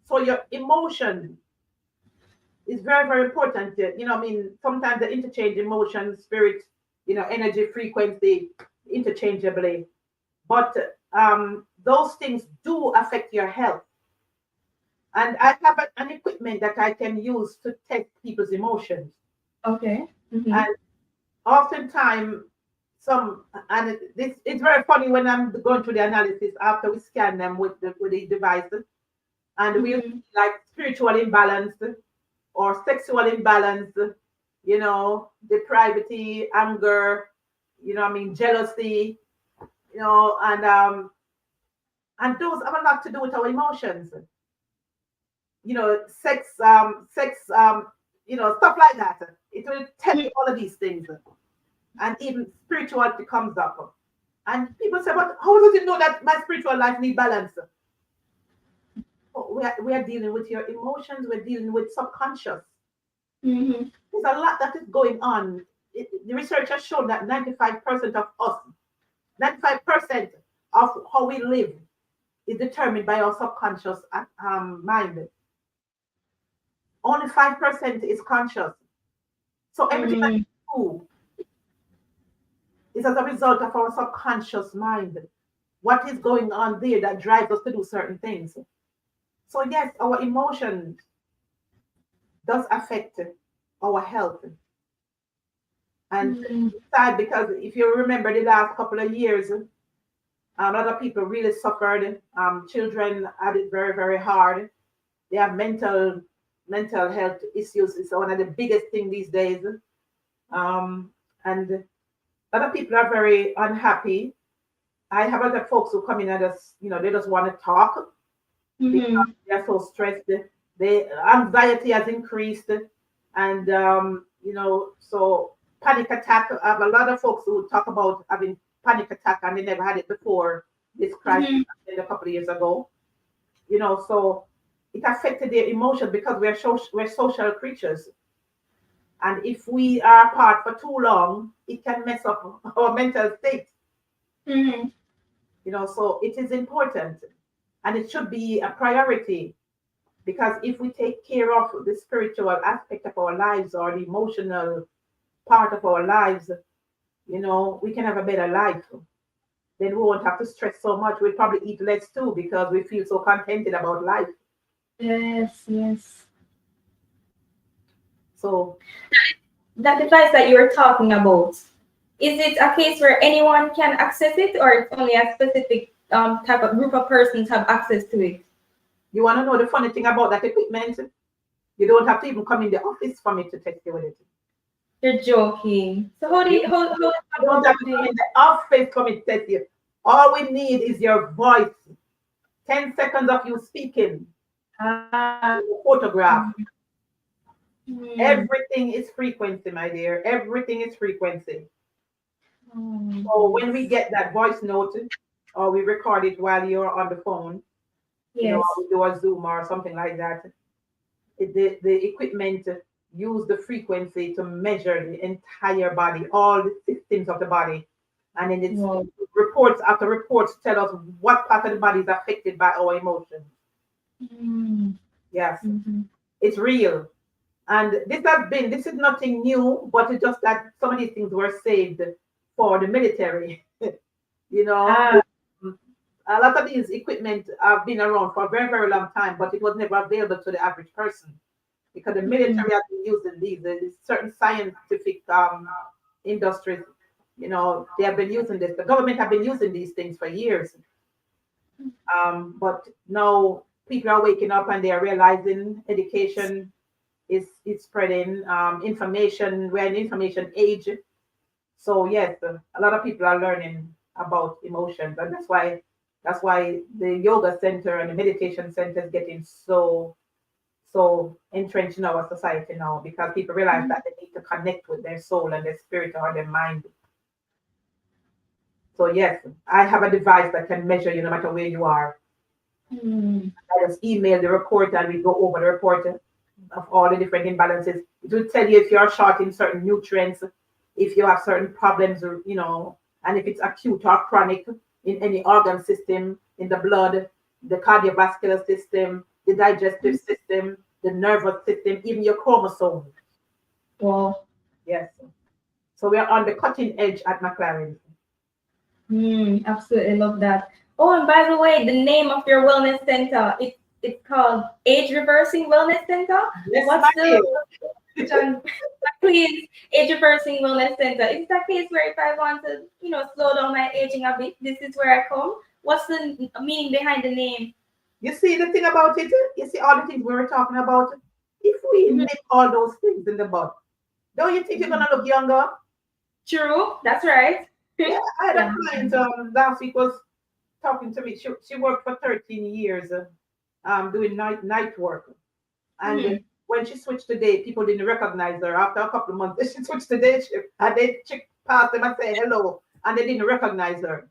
So your emotion is very, very important. You know, I mean, sometimes they interchange emotion, spirit, you know, energy, frequency, interchangeably. But those things do affect your health. And I have an equipment that I can use to test people's emotions. Okay. Mm-hmm. And oftentimes, and this it's very funny when I'm going through the analysis after we scan them with the devices, and we'll see like spiritual imbalance or sexual imbalance, you know, depravity, anger, you know, I mean, jealousy, you know, and those have a lot to do with our emotions, you know, you know, stuff like that. It will tell you all of these things, and even spirituality comes up. And people say, "But how does it know that my spiritual life needs balance?" Oh, we are dealing with your emotions. We're dealing with subconscious. Mm-hmm. There's a lot that is going on. The research has shown that 95% of us, 95% of how we live is determined by our subconscious mind. Only 5% is conscious. So everything that we do is as a result of our subconscious mind. What is going on there that drives us to do certain things? So yes, our emotions does affect our health. And it's sad because if you remember the last couple of years, a lot of people really suffered. Children had it very, very hard. They have mental health issues. It's one of the biggest things these days. And a lot of people are very unhappy. I have other folks who come in and just, you know, they just want to talk because they're so stressed. The anxiety has increased, and you know, so panic attack. I have a lot of folks who talk about having panic attack and they never had it before this crisis a couple of years ago. You know, so it affected their emotions because we're social creatures, and if we are apart for too long, it can mess up our mental state. You know, so it is important, and it should be a priority. Because if we take care of the spiritual aspect of our lives or the emotional part of our lives, you know, we can have a better life. Then we won't have to stress so much. We'll probably eat less too because we feel so contented about life. Yes, yes. So that device that you were talking about, is it a case where anyone can access it, or it's only a specific type of group of persons have access to it? You want to know the funny thing about that equipment? You don't have to even come in the office for me to test you with it. You're joking. So how do you don't have to come in the office for me to test you? All we need is your voice. 10 seconds of you speaking. Photograph. Everything is frequency, my dear. Everything is frequency. So when we get that voice note, or we record it while you're on the phone, you know, we do a Zoom or something like that, the equipment use the frequency to measure the entire body, all the systems of the body. And then it's reports after reports tell us what part of the body is affected by our emotions. Yes, it's real. And this is nothing new, but it's just that some of these things were saved for the military. You know, a lot of these equipment have been around for a very, very long time, but it was never available to the average person because the military has been using these. There's certain scientific industries, you know, they have been using this. The government have been using these things for years. But now people are waking up and they are realizing education is spreading. Information, we're in information age. So yes, a lot of people are learning about emotions, and that's why the yoga center and the meditation center is getting so entrenched in our society now, because people realize that they need to connect with their soul and their spirit or their mind. So yes, I have a device that can measure you no matter where you are. Mm. I just email the report and we go over the report of all the different imbalances. It will tell you if you're short in certain nutrients, if you have certain problems, or, and if it's acute or chronic in any organ system, in the blood, the cardiovascular system, the digestive system, the nervous system, even your chromosomes. Wow. Yes. So we are on the cutting edge at McLaren. Absolutely love that. Oh, and by the way, the name of your wellness center, it's called Age Reversing Wellness Center. Yes, What's my the dear. John, please, Age Reversing Wellness Center? Is that place where if I want to, slow down my aging a bit, this is where I come? What's the meaning behind the name? You see the thing about it? You see all the things we were talking about? If we Mhm. nip all those things in the bud, don't you think you're gonna look younger? True, that's right. Yeah, I had a Yeah. client last week was talking to me. She worked for 13 years doing night work. And Mhm. when she switched to day, people didn't recognize her. After a couple of months, she switched to day shift. And they passed them and say hello. And they didn't recognize her.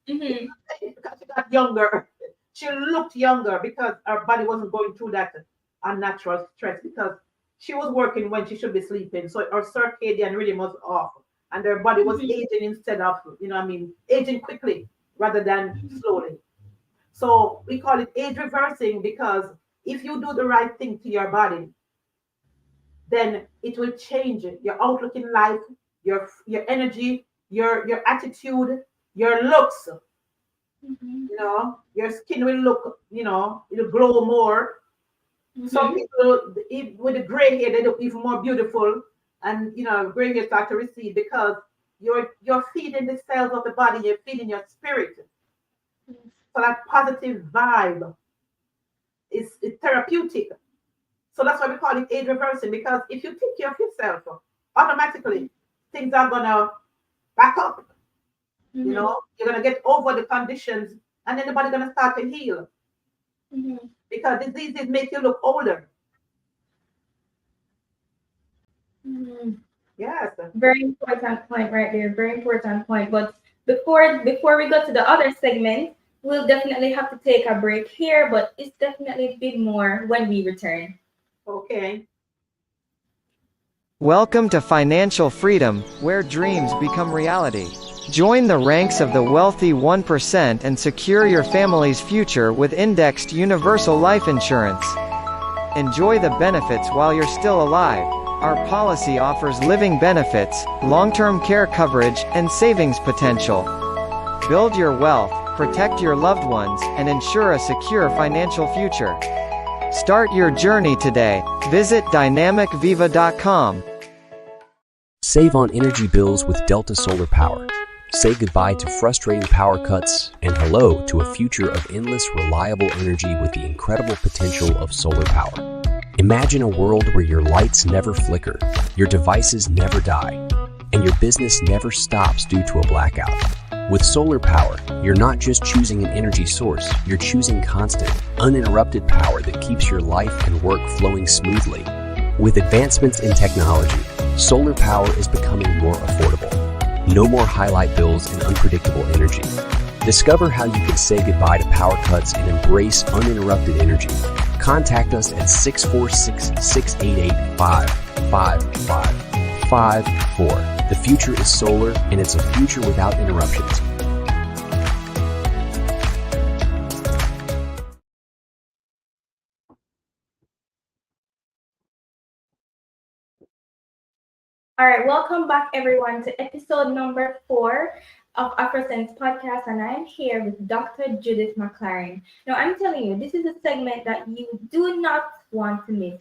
Mhm. Because she got younger. She looked younger because her body wasn't going through that unnatural stress, because she was working when she should be sleeping. So her circadian rhythm was off. And her body was Mhm. aging instead of, aging quickly rather than slowly. So we call it age reversing, because if you do the right thing to your body, then it will change your outlook in life, your energy, your attitude, your looks. Mhm. Your skin will look, it'll glow more. Some Mhm. people with the gray hair, they look even more beautiful, and gray hair start to recede because you're feeding the cells of the body, you're feeding your spirit. So that positive vibe is therapeutic. So that's why we call it age reversing, because if you take care of yourself, automatically things are gonna back up. Mhm. You're gonna get over the conditions, and then the body gonna start to heal, Mhm. because diseases make you look older. Mhm. Yes. Very important point right there. Very important point. But before we go to the other segment, we'll definitely have to take a break here. But it's definitely a bit more when we return. Okay. Welcome to financial freedom, where dreams become reality. Join the ranks of the wealthy 1% and secure your family's future with indexed universal life insurance. Enjoy the benefits while you're still alive. Our policy offers living benefits, long-term care coverage, and savings potential. Build your wealth, protect your loved ones, and ensure a secure financial future. Start your journey today. Visit dynamicviva.com. Save on energy bills with Delta Solar Power. Say goodbye to frustrating power cuts and hello to a future of endless, reliable energy with the incredible potential of solar power. Imagine a world where your lights never flicker, your devices never die, and your business never stops due to a blackout. With solar power, you're not just choosing an energy source, you're choosing constant, uninterrupted power that keeps your life and work flowing smoothly. With advancements in technology, solar power is becoming more affordable. No more highlight bills and unpredictable energy. Discover how you can say goodbye to power cuts and embrace uninterrupted energy. Contact us at 646-688-5554. The future is solar, and it's a future without interruptions. All right, welcome back everyone to episode number 4 of Afrocents podcast, and I'm here with Dr. Judith McLaren. Now, I'm telling you, this is a segment that you do not want to miss.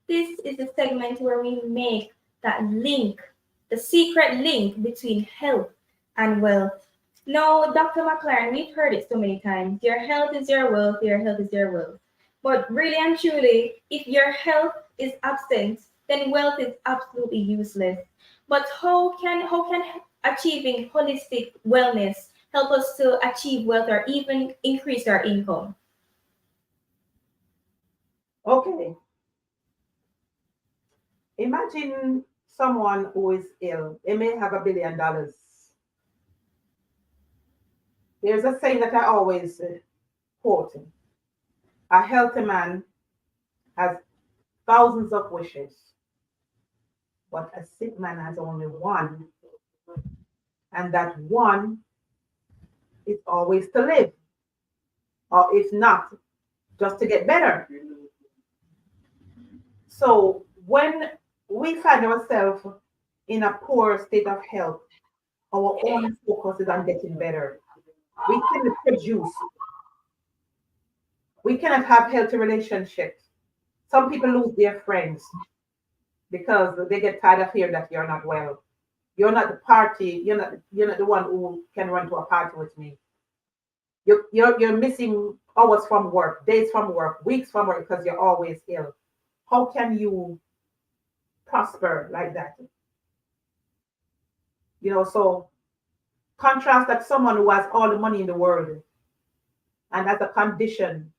This is a segment where we make that link, the secret link between health and wealth. No, Dr. McLaren, we've heard it so many times. Your health is your wealth, your health is your wealth. But really and truly, if your health is absent, then wealth is absolutely useless. But how can achieving holistic wellness help us to achieve wealth or even increase our income? Okay. Imagine someone who is ill. They may have $1 billion. There's a saying that I always quote: a healthy man has thousands of wishes, but a sick man has only one. And that one is always to live, or if not, just to get better. So when we find ourselves in a poor state of health, our only focus is on getting better. We cannot produce, we cannot have healthy relationships. Some people lose their friends because they get tired of hearing that you're not well. You're not the party, you're not the one who can run to a party with me. You're missing hours from work, days from work, weeks from work because you're always ill. How can you prosper like that? So contrast that someone who has all the money in the world and has a condition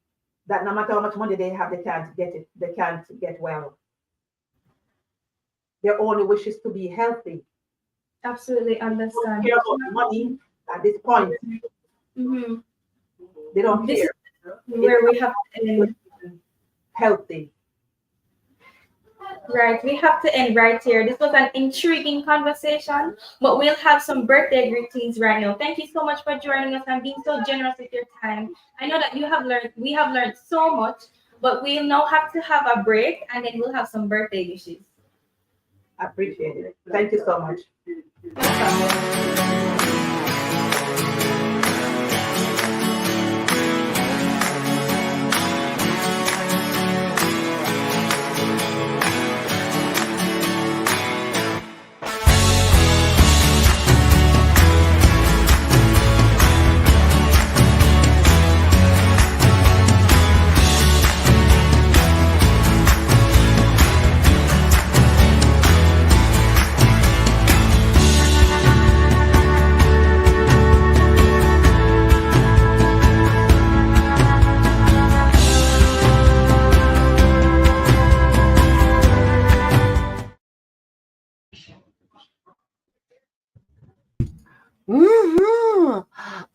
that no matter how much money they have, they can't get it, they can't get well. Their only wish is to be healthy. Absolutely They don't understand. care about money at this point. Hmm. They don't This is care. It's where we have to end. healthy. Right, we have to end right here. This was an intriguing conversation, but we'll have some birthday greetings right now. Thank you so much for joining us and being so generous with your time. I know that we have learned so much, but we'll now have to have a break and then we'll have some birthday wishes. I appreciate it. Thank you so much. No problem. Woohoo!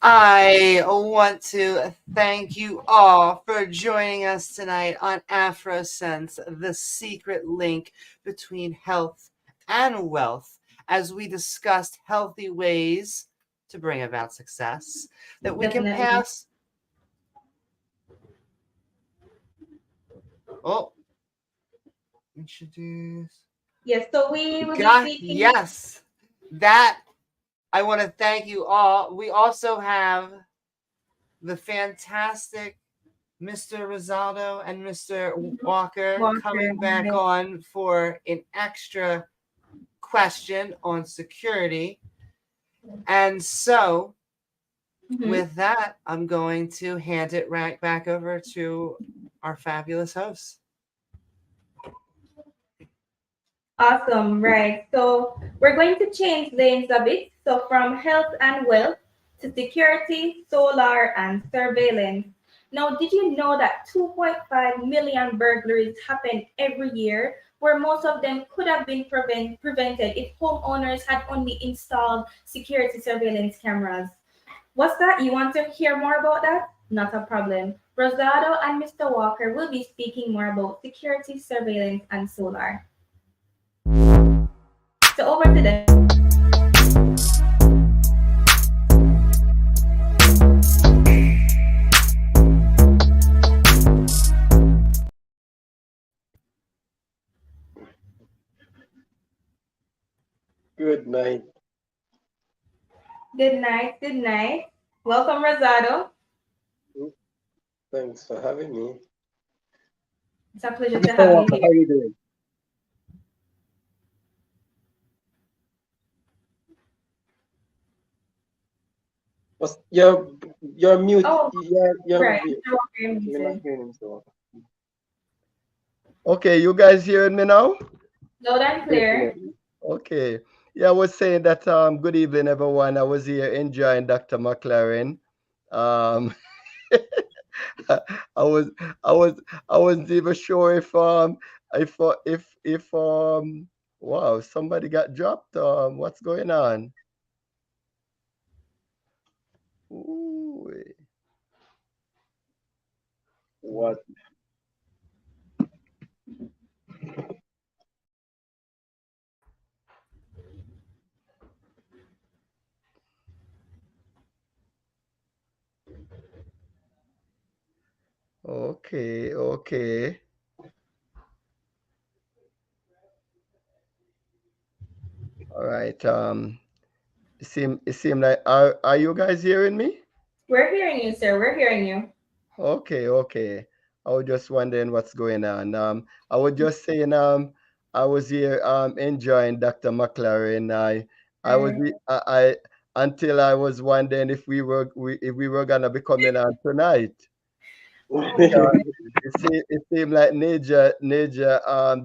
I want to thank you all for joining us tonight on Afrosense, the secret link between health and wealth, as we discussed healthy ways to bring about success that we can Definitely. pass. Oh, introduce. Yes, so we will be God, speaking. yes, that I want to thank you all. We also have the fantastic Mr. Rosaldo and Mr. Walker Walker, coming back right. on for an extra question on security. And so, Mhm. with that, I'm going to hand it right back over to our fabulous hosts. Awesome, right. So we're going to change lanes a bit. So from health and wealth to security, solar, and surveillance. Now, did you know that 2.5 million burglaries happen every year, where most of them could have been prevented if homeowners had only installed security surveillance cameras? What's that? You want to hear more about that? Not a problem. Rosado and Mr. Walker will be speaking more about security, surveillance, and solar. So over to them. Good night. Good night. Good night. Welcome, Rosado. Thanks for having me. It's a pleasure to Mr. have you Walker, here. how are you doing? You're mute. Oh, You're right. mute. Mr. Walker, you're You're not muted. hearing him so. Okay, you guys hearing me now? Loud and clear. Definitely. Okay. Yeah, I was saying that good evening everyone. I was here enjoying Dr. McLaren. Um I was I was I wasn't even sure if wow, somebody got dropped. What's going on? Ooh. What? Okay, okay. All right. It seem like are you guys hearing me? We're hearing you, sir. We're hearing you. Okay, okay. I was just wondering what's going on. I was just saying, I was here, enjoying Dr. McLaren. I was, Mm. I until I was wondering if we were gonna be coming on tonight. Oh, Because it seemed like Naja,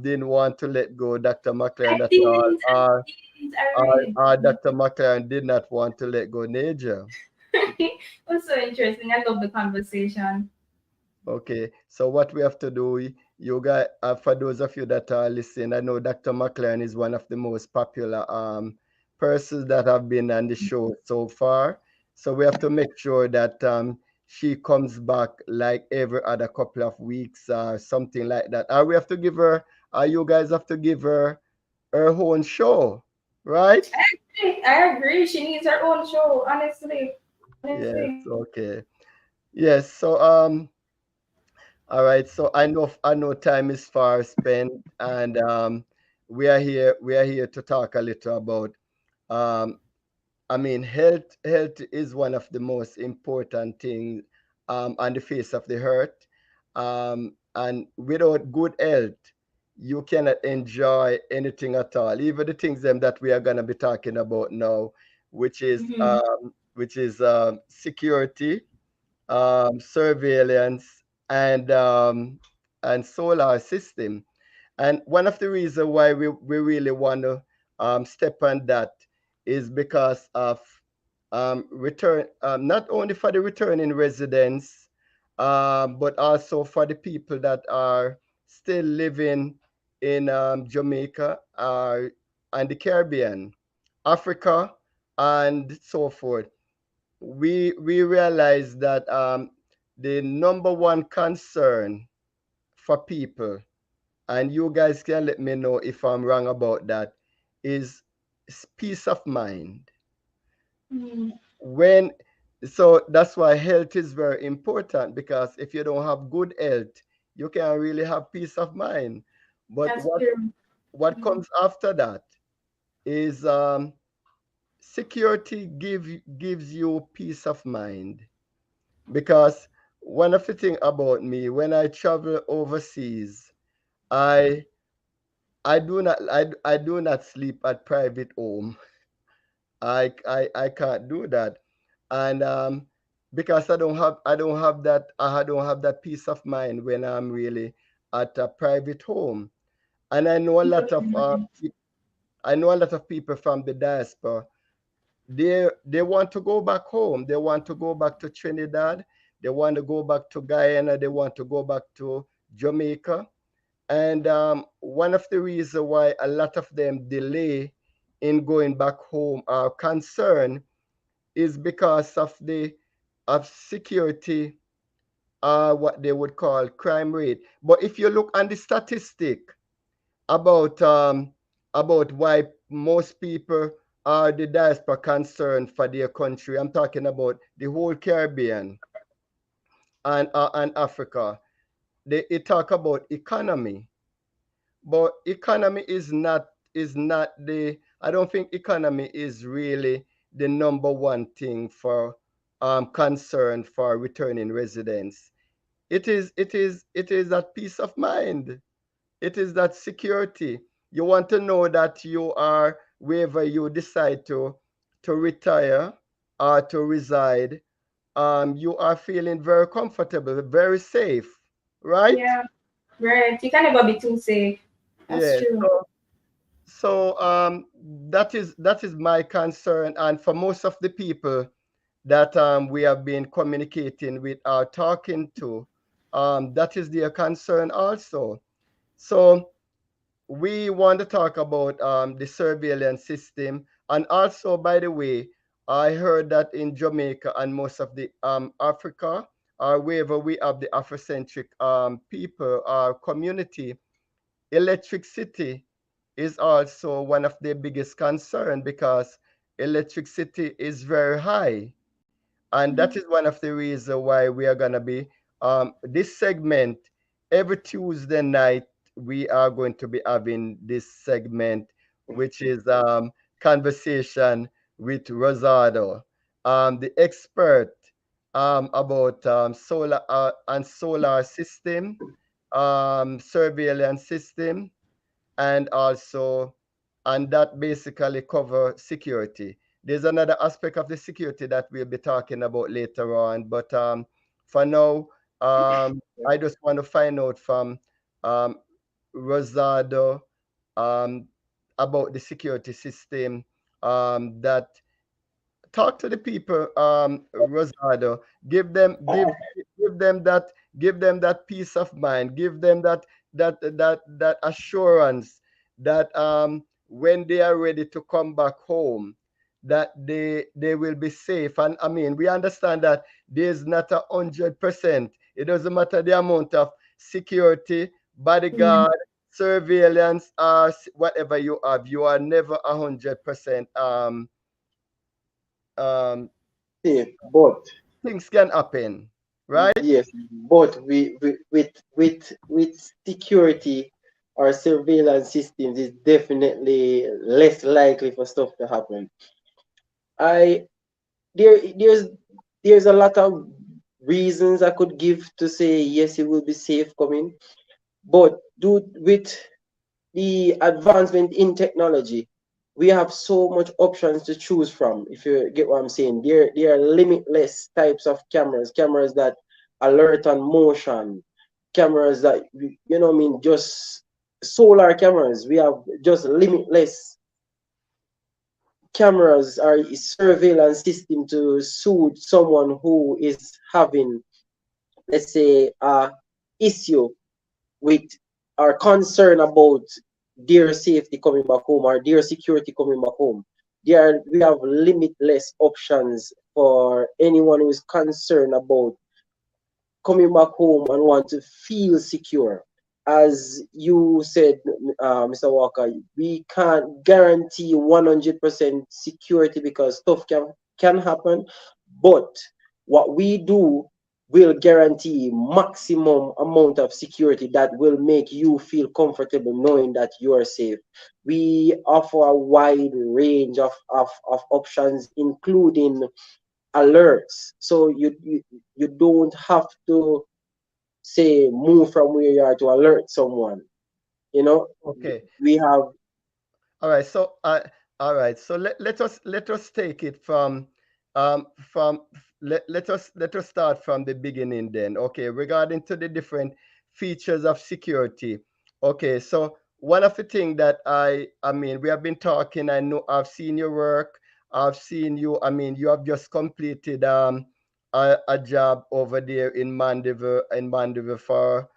didn't want to let go Dr. I McLaren at all. didn't. I really didn't. Dr. McLaren did not want to let go Naja. It was so interesting. I love the conversation. Okay, so what we have to do, you guys, for those of you that are listening, I know Dr. McLaren is one of the most popular persons that have been on the show so far. So we have to make sure that she comes back like every other couple of weeks or something like that. Or we have to give her, you guys have to give her own show, right? I agree. She needs her own show, honestly. Yes, Honestly. okay. Yes, so all right, so I know time is far spent, and we are here to talk a little about um I mean health is one of the most important things on the face of the earth. And without good health, you cannot enjoy anything at all. Even the things them that we are gonna be talking about now, Hmm. which is security, surveillance, and solar system. And one of the reasons why we really want to step on that is because of return, not only for the returning residents, but also for the people that are still living in Jamaica, and the Caribbean, Africa, and so forth. We realize that the number one concern for people, and you guys can let me know if I'm wrong about that, is peace of mind. Hmm. When So that's why health is very important, because if you don't have good health, you can't really have peace of mind. But That's what true. what Hmm. comes after that is security gives you peace of mind. Because one of the thing about me, when I travel overseas, I I do not sleep at private home. I can't do that. And because I don't have that peace of mind when I'm really at a private home. And I know a lot of people from the diaspora. They want to go back home. They want to go back to Trinidad. They want to go back to Guyana. They want to go back to Jamaica. And one of the reasons why a lot of them delay in going back home are concerned is because of security, what they would call crime rate. But if you look on the statistic about why most people are the diaspora concerned for their country, I'm talking about the whole Caribbean and Africa. It talk about economy, but economy is not the I don't think economy is really the number one thing for concern for returning residents. It is that peace of mind. It is that security. You want to know that you are, wherever you decide to retire, to reside, you are feeling very comfortable, very safe, right? Yeah, right. You can never be too safe. That's Yes. true. So that is my concern, and for most of the people that we have been communicating with or talking to, that is their concern also. So we want to talk about the surveillance system, and also, by the way, I heard that in Jamaica and most of the Africa, or wherever we have the Afrocentric people or community, electricity is also one of their biggest concern because electricity is very high, and that is one of the reasons why we are going to be this segment every Tuesday night. We are going to be having this segment, which is conversation with Rosado, the expert about solar and solar system, surveillance system, and also, and that basically cover security. There's another aspect of the security that we'll be talking about later on, but for now, I just want to find out from um, Rosado um, about the security system, that talk to the people, Rosado. Give them that peace of mind. Give them that assurance that when they are ready to come back home, that they will be safe. And I mean, we understand that there's not 100%. It doesn't matter the amount of security, Yeah. bodyguard, surveillance, or whatever you have. You are never 100%. Um, safe, but things can happen, right? yes, but with security or surveillance systems, it's definitely less likely for stuff to happen. I there's a lot of reasons I could give to say yes, it will be safe coming, but do with the advancement in technology, we have so much options to choose from. If you get what I'm saying, there are limitless types of cameras that alert on motion, cameras that you know what I mean, just solar cameras. We have just limitless cameras or surveillance system to suit someone who is having, let's say, a issue with our concern about their safety coming back home or their security coming back home. We have limitless options for anyone who is concerned about coming back home and want to feel secure. As you said, Mr. Walker, we can't guarantee 100% security because stuff can happen. But what we do will guarantee maximum amount of security that will make you feel comfortable knowing that you are safe. We offer a wide range of options, including alerts. So you don't have to say move from where you are to alert someone. You know, Okay. we have All right. So let us take it from let us start from the beginning then. Okay, regarding to the different features of security. Okay, so one of the things that I mean we have been talking. I know I've seen your work. I've seen you. I mean, you have just completed a job over there in Mandeville for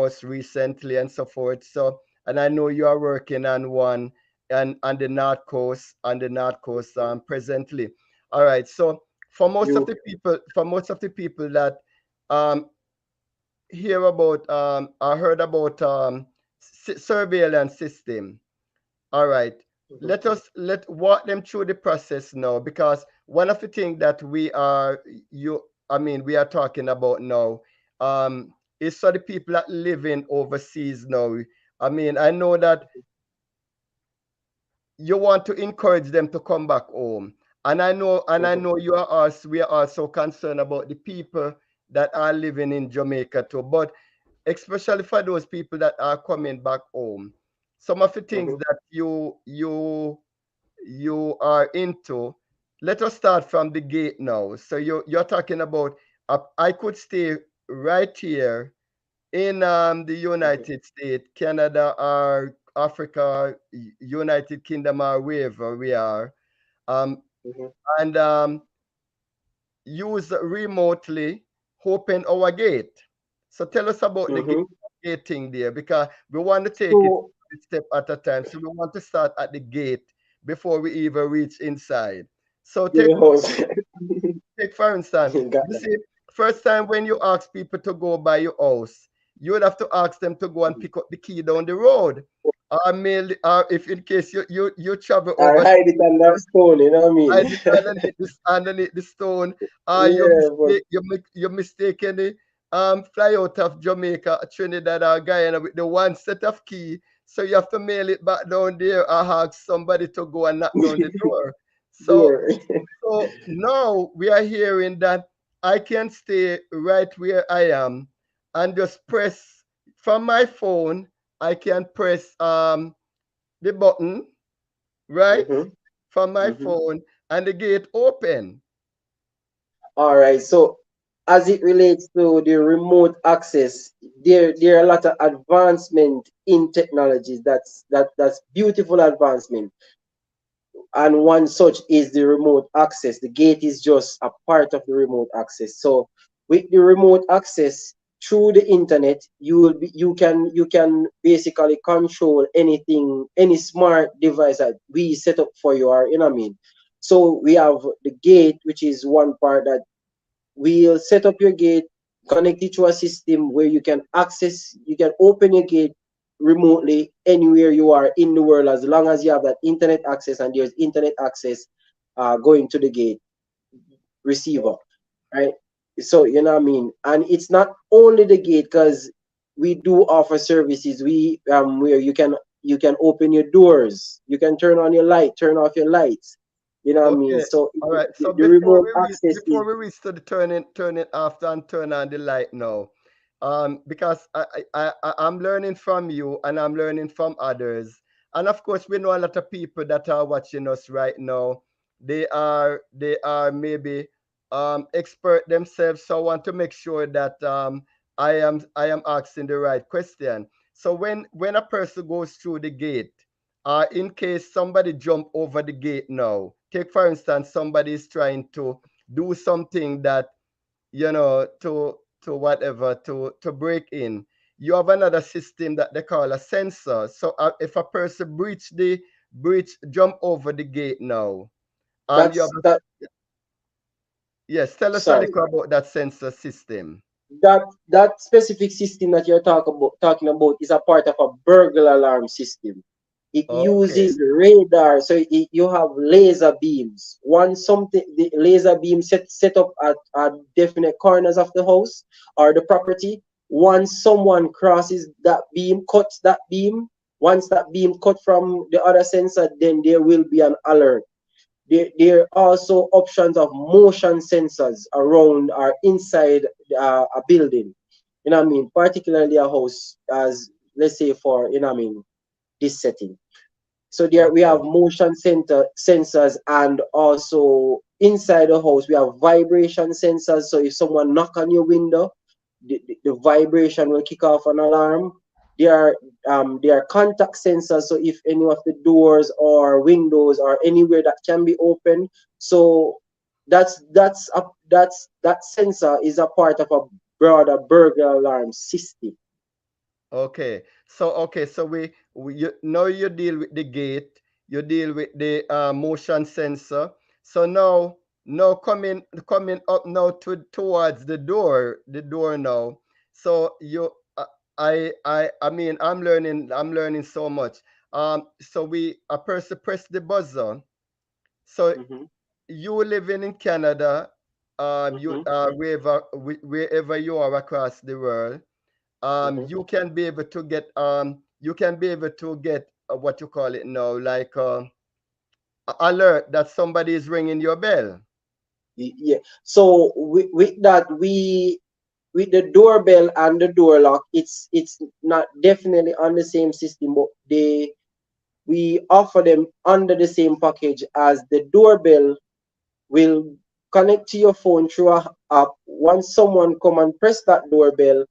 us recently and so forth. So, and I know you are working on one and on the north coast presently. All right. So you for most of the people that um, hear about or heard about surveillance system. All right. Let walk them through the process now, because one of the things that we are talking about now is for the people that living overseas now. I mean, I know that you want to encourage them to come back home. And I know we are also concerned about the people that are living in Jamaica too. But especially for those people that are coming back home, some of the things that you are into, let us start from the gate now. So you're talking about I could stay right here in the Mhm, United States, Canada, or Africa, United Kingdom, or wherever we are, um, mhm, and use remotely open our gate. So tell us about the mhm. gate thing there, because we want to take it So step at a time. So we want to start at the gate before we even reach inside. So the house. take for instance, Got you that. see, first time when you ask people to go by your house, you would have to ask them to go and pick up the key down the road. Or mail, or if in case you travel I over hide it under a stone, you know what I mean? hide it underneath the stone. Yeah, but You mistakenly fly out of Jamaica, Trinidad or Guyana with the one set of key. So you have to mail it back down there or ask somebody to go and knock down the door. So door. now we are hearing that I can stay right where I am and just press from my phone. I can press the button right Hmm. from my Hmm. phone and the gate open. All right. So as it relates to the remote access, there are a lot of advancement in technologies. That's beautiful advancement. And one such is the remote access. The gate is just a part of the remote access. So with the remote access through the internet, you can basically control anything, any smart device that we set up for you, or you know what I mean. So we have the gate, which is one part that we'll set up your gate, connect it to a system where you can open your gate remotely anywhere you are in the world, as long as you have that internet access and there's internet access going to the gate receiver, right? So you know what I mean. And it's not only the gate, because we do offer services. We where you can open your doors, you can turn on your light, turn off your lights. You know what I mean. Okay. So All right. So the remote access is. before we reach to the turn it off and turn on the light now, because I'm learning from you and I'm learning from others, and of course we know a lot of people that are watching us right now. They are maybe expert themselves, so I want to make sure that I am asking the right question. So when a person goes through the gate, in case somebody jump over the gate now, take for instance somebody is trying to do something that to whatever to break in, you have another system that they call a sensor. So if a person breach jump over the gate now, you have That's that. yes, tell us a Sorry. little about that sensor system. That specific system that you're talking about is a part of a burglar alarm system. It Okay. uses radar, so you have laser beams. Once something the laser beam set up at definite corners of the house or the property. Once someone crosses that beam, cuts that beam. Once that beam cut from the other sensor, then there will be an alert. There are also options of motion sensors around or inside a building. You know what I mean? Particularly a house, as let's say for you know what I mean, this setting. So there we have Okay. motion center sensors, and also inside the house we have vibration sensors. So if someone knock on your window, the vibration will kick off an alarm. There are contact sensors. So if any of the doors or windows or anywhere that can be opened, so that sensor is a part of a broader burglar alarm system. Okay. So now you deal with the gate, you deal with the motion sensor. So now coming up now towards the door now. So I mean I'm learning so much. So a person press the buzzer. So Hmm. you living in Canada, you Hmm. wherever you are across the world, Hmm. you can be able to get what you call it now, like alert that somebody is ringing your bell. Yeah. So with that, we with the doorbell and the door lock, it's not definitely on the same system, but we offer them under the same package as the doorbell will connect to your phone through a app. Once someone come and press that doorbell,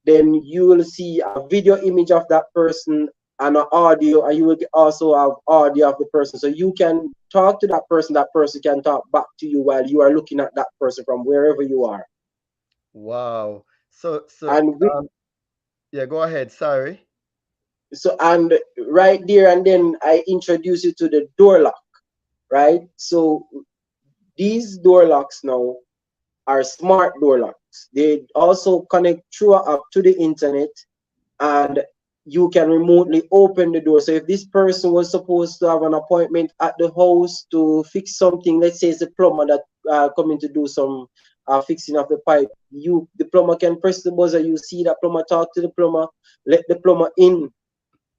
then you will see a video image of that person and an audio, and you will also have audio of the person. So you can talk to that person can talk back to you while you are looking at that person from wherever you are. Wow. So And with, yeah, go ahead. Sorry. and right there and then I introduce you to the door lock, right? So these door locks now are smart door locks. They also connect through an app to the internet, and you can remotely open the door. So if this person was supposed to have an appointment at the house to fix something, let's say it's a plumber that coming to do some fixing of the pipe, the plumber can press the buzzer. You see that plumber, talk to the plumber, let the plumber in.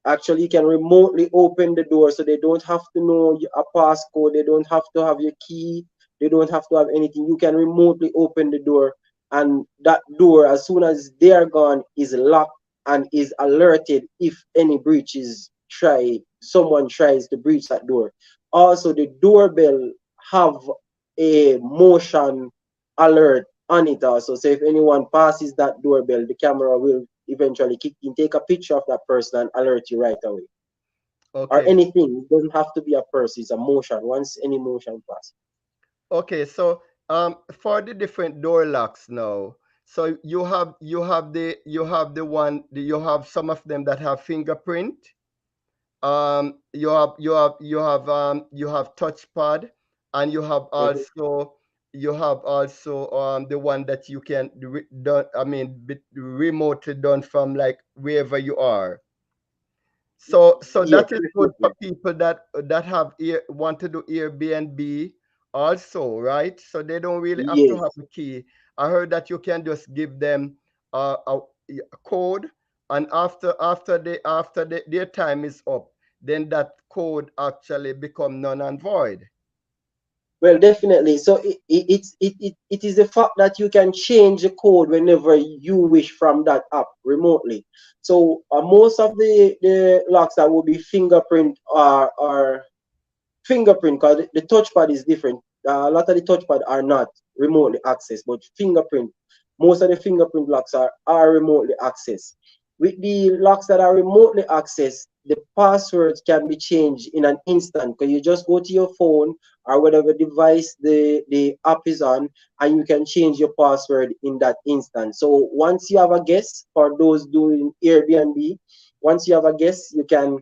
Actually, you can remotely open the door, so they don't have to know a passcode, they don't have to have your key, they don't have to have anything. You can remotely open the door, and that door, as soon as they are gone, is locked and is alerted if any breaches try someone tries to breach that door. Also, the doorbell have a motion alert on it also. So if anyone passes that doorbell, the camera will eventually kick in, take a picture of that person and alert you right away. Or Okay. anything. It doesn't have to be a person, it's a motion. Once any motion passes. Okay. So for the different door locks now, so you have some of them that have fingerprint. You have touchpad, and Mhm. you have also the one that you can done, I mean, remotely done from like wherever you are. So Yes, that is good for definitely. people that have want to do Airbnb also, right? So they don't really have to have Yes. a key. I heard that you can just give them a code, and their time is up, then that code actually become null and void. Well, definitely. So it is the fact that you can change the code whenever you wish from that app remotely. So most of the locks that will be fingerprint are fingerprint, because the touchpad is different. A lot of the touchpad are not remotely accessed, but fingerprint, most of the fingerprint locks are remotely accessed. With the locks that are remotely accessed, the passwords can be changed in an instant, because you just go to your phone or whatever device the app is on, and you can change your password in that instant. So once you have a guest, for those doing Airbnb, once you have a guest, you can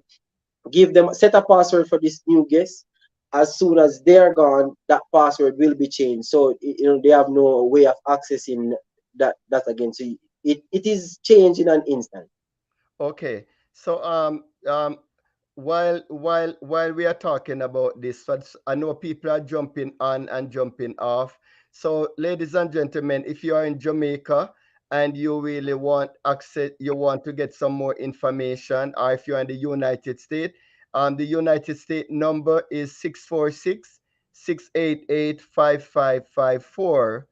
give them set a password for this new guest. As soon as they're gone, that password will be changed, so they have no way of accessing that again. So it is changed in an instant. Okay. So while we are talking about this, I know people are jumping on and jumping off. So ladies and gentlemen, if you are in Jamaica and you really want access, you want to get some more information, or if you're in the United States, the United States number is 646-688-5554.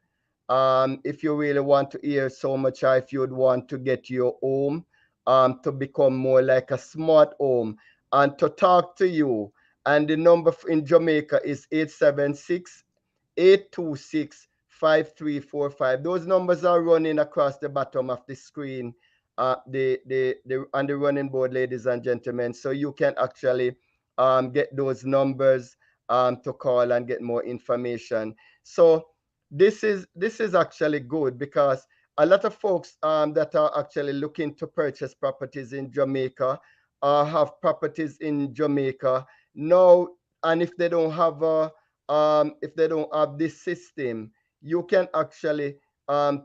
If you really want to hear so much, or if you would want to get your home to become more like a smart home and to talk to you. And the number in Jamaica is 876-826-5345. Those numbers are running across the bottom of the screen, the on the running board, ladies and gentlemen. So you can actually get those numbers to call and get more information. So this is actually good because a lot of folks that are actually looking to purchase properties in Jamaica have properties in Jamaica now, and if they don't have this system, you can actually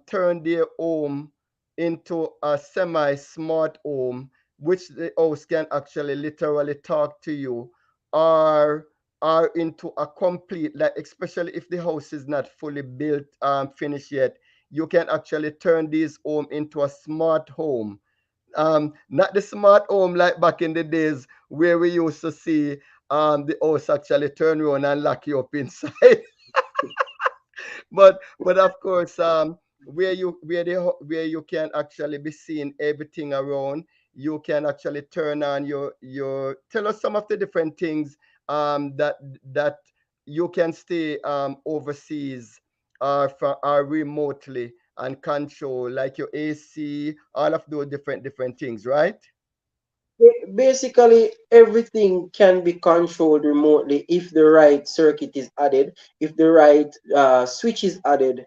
turn their home into a semi-smart home, which the house can actually literally talk to you, or are into a complete, like especially if the house is not fully built finished yet, you can actually turn this home into a smart home. Not the smart home like back in the days where we used to see the house actually turn around and lock you up inside. But of course, where you can actually be seeing everything around, you can actually turn on your tell us some of the different things that you can stay overseas or remotely and control like your AC, all of those different things, right? Basically, everything can be controlled remotely if the right circuit is added, if the right switch is added.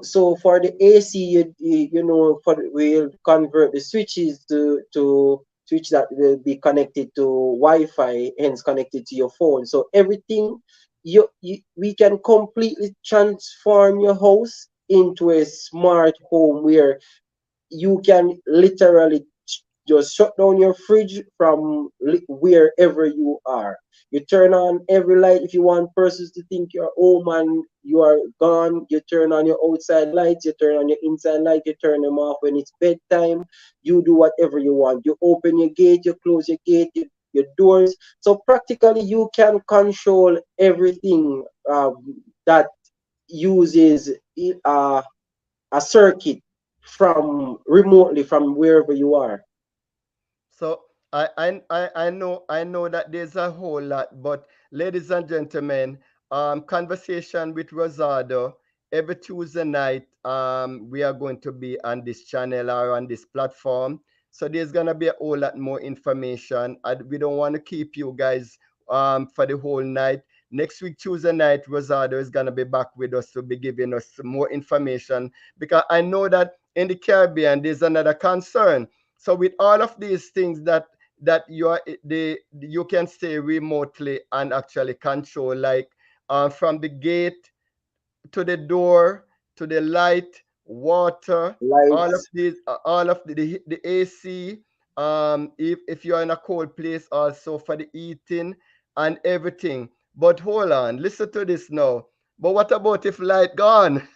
So for the AC, you know, we'll convert the switches to switch that will be connected to Wi-Fi, hence connected to your phone. So everything, we can completely transform your house into a smart home where you can literally just shut down your fridge from wherever you are. You turn on every light if you want persons to think you're home and you are gone. You turn on your outside lights, you turn on your inside light, you turn them off when it's bedtime. You do whatever you want. You open your gate, you close your gate, your doors. So practically, you can control everything that uses uh, a circuit from remotely from wherever you are. So I know that there's a whole lot, but ladies and gentlemen, conversation with Rosado every Tuesday night. We are going to be on this channel or on this platform. So there's gonna be a whole lot more information. And we don't want to keep you guys for the whole night. Next week, Tuesday night, Rosado is gonna be back with us to be giving us some more information because I know that in the Caribbean there's another concern. So with all of these things that you can stay remotely and actually control, like from the gate to the door to the light, water, Lights. all of the AC. If you're in a cold place, also for the eating and everything. But hold on, listen to this now. But what about if light gone?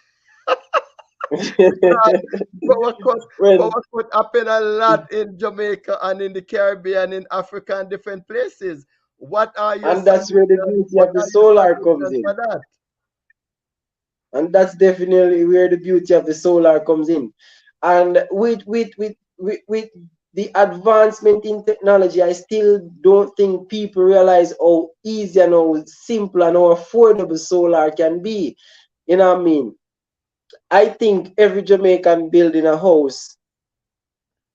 Power cut, When power cut happen a lot in Jamaica and in the Caribbean, in Africa, and different places. What are your and that's where the solutions? beauty What of the are your solar comes solutions in. for that? And that's definitely where the beauty of the solar comes in. And with the advancement in technology, I still don't think people realize how easy and how simple and how affordable solar can be. You know what I mean? I think every Jamaican building a house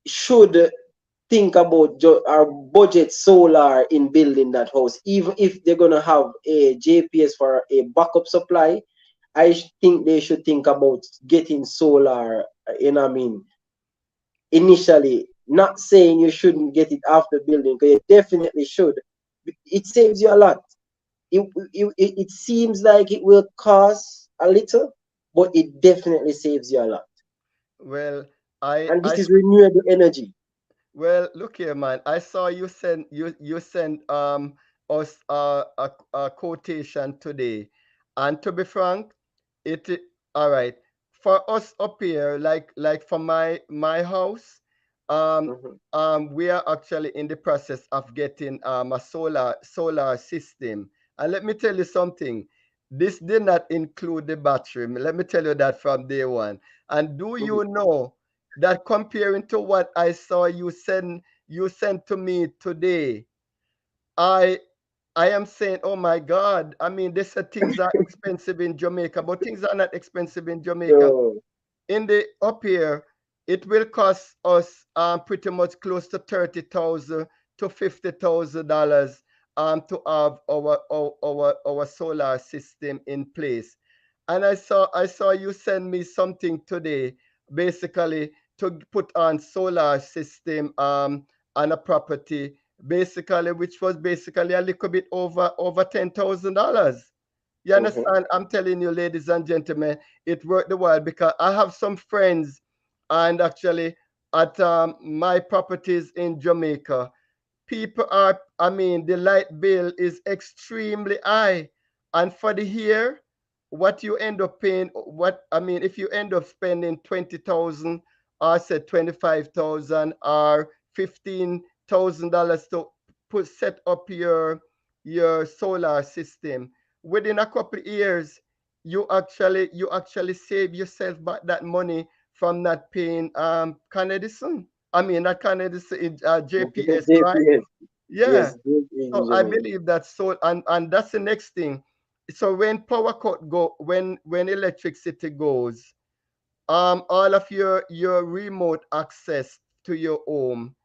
should think about our budget solar in building that house, even if they're gonna have a JPS for a backup supply. Think they should think about getting solar. You know what I mean? Initially, not saying you shouldn't get it after building, because you definitely should. It saves you a lot. It seems like it will cost a little, but it definitely saves you a lot. Well, I And I this is renewable energy. Well, look here, man. I saw you send us a quotation today, and to be frank, all right for us up here, like for my house, um Mhm, we are actually in the process of getting a solar system, and let me tell you something. This did not include the battery. Let me tell you that from day one. And do mhm, you know that comparing to what I saw you sent to me today, I I am saying, oh my God. I mean, they said things are expensive in Jamaica, but things are not expensive in Jamaica. So, In the up here, it will cost us pretty much close to 30,000 to $50,000 to have our solar system in place. And I saw you send me something today, basically to put on solar system on a property, basically, which was basically a little bit over $10,000. You mhm, understand? I'm telling you, ladies and gentlemen, it worked the while because I have some friends and actually at my properties in Jamaica, people are, I mean, the light bill is extremely high. And for the year, what you end up paying, what I mean, if you end up spending 20,000 or say 25,000 or $15,000 to set up your solar system, within a couple of years, you actually save yourself back that money from not paying Canadison. I mean, not Canadison, mhm. JPS, right? JPS. Yeah. Yes, JPS in So I Jamaica. believe that, so and that's the next thing. so when power cut go, when electricity goes, all of your remote access to your home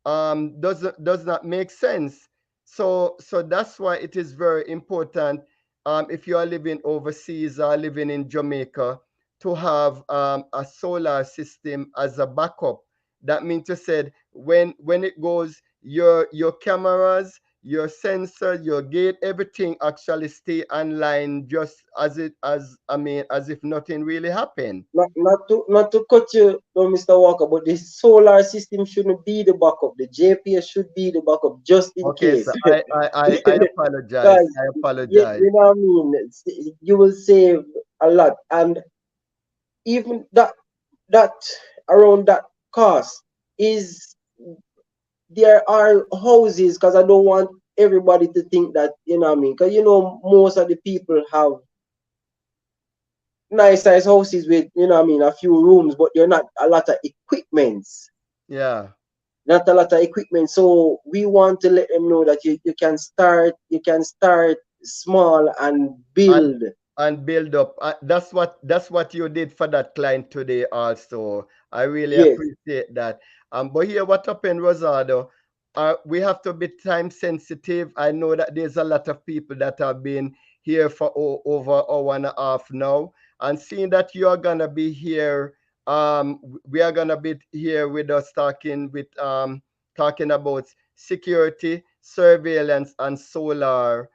does not make sense. So that's why it is very important, if you are living overseas or living in Jamaica, to have a solar system as a backup. That means to said, when it goes, your cameras, your sensor, your gate, everything actually stay online, just as it as I mean, as if nothing really happened. Not to cut you down, Mr. Walker, but the solar system shouldn't be the backup. The JPS should be the backup just in Okay, case. so I apologize. Because I you, apologize. you know what I mean? You will save a lot. And even that around that cost is, there are houses, because I don't want everybody to think that, you know what I mean? Because most of the people have nice size houses with, you know what I mean, a few rooms, but they're not a lot of equipments. Yeah. Not a lot of equipment. So we want to let them know that you can start small and and build. and build up. That's what you did for that client today also. I really Yes. appreciate that. But here, what happened, Rosado, we have to be time sensitive. I know that there's a lot of people that have been here for over an hour and a half now, and seeing that you are gonna be here, we are gonna be here with us talking about security, surveillance, and solar,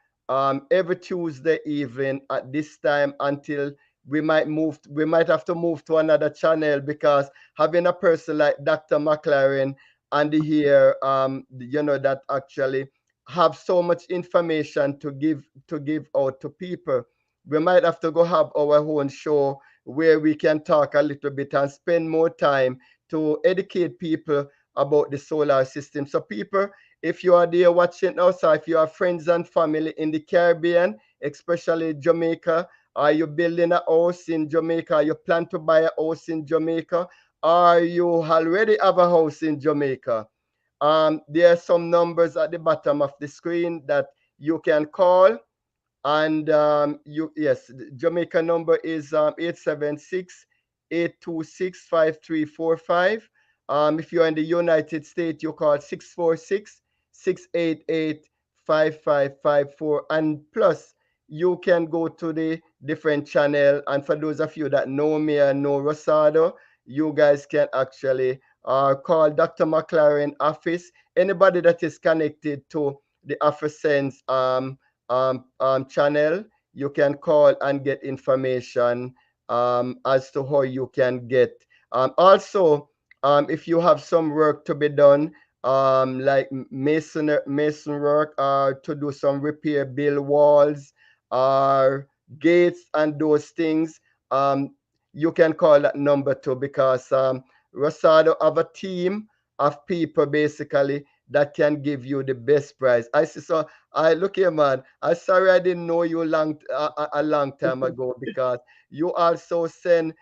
every Tuesday evening at this time, until we might have to move to another channel, because having a person like Dr. McLaren and here, that actually have so much information to give out to people, we might have to go have our own show where we can talk a little bit and spend more time to educate people about the solar system. So people, if you are there watching us, or if you have friends and family in the Caribbean, especially Jamaica, are you building a house in Jamaica? You plan to buy a house in Jamaica? Or you already have a house in Jamaica? There are some numbers at the bottom of the screen that you can call, and yes, the Jamaica number is 876 If you're in the United States, you call 646-688-5554. And plus, you can go to the different channel. And for those of you that know me and know Rosado, you guys can actually call Dr. McLaren office. Anybody that is connected to the Afrocents channel, you can call and get information as to how you can get. Also, if you have some work to be done, like mason work, or to do some repair, build walls, or gates and those things, you can call that number too, because Rosado have a team of people basically that can give you the best price. I see. So I look here, man. I'm sorry I didn't know you a long time ago, because you also send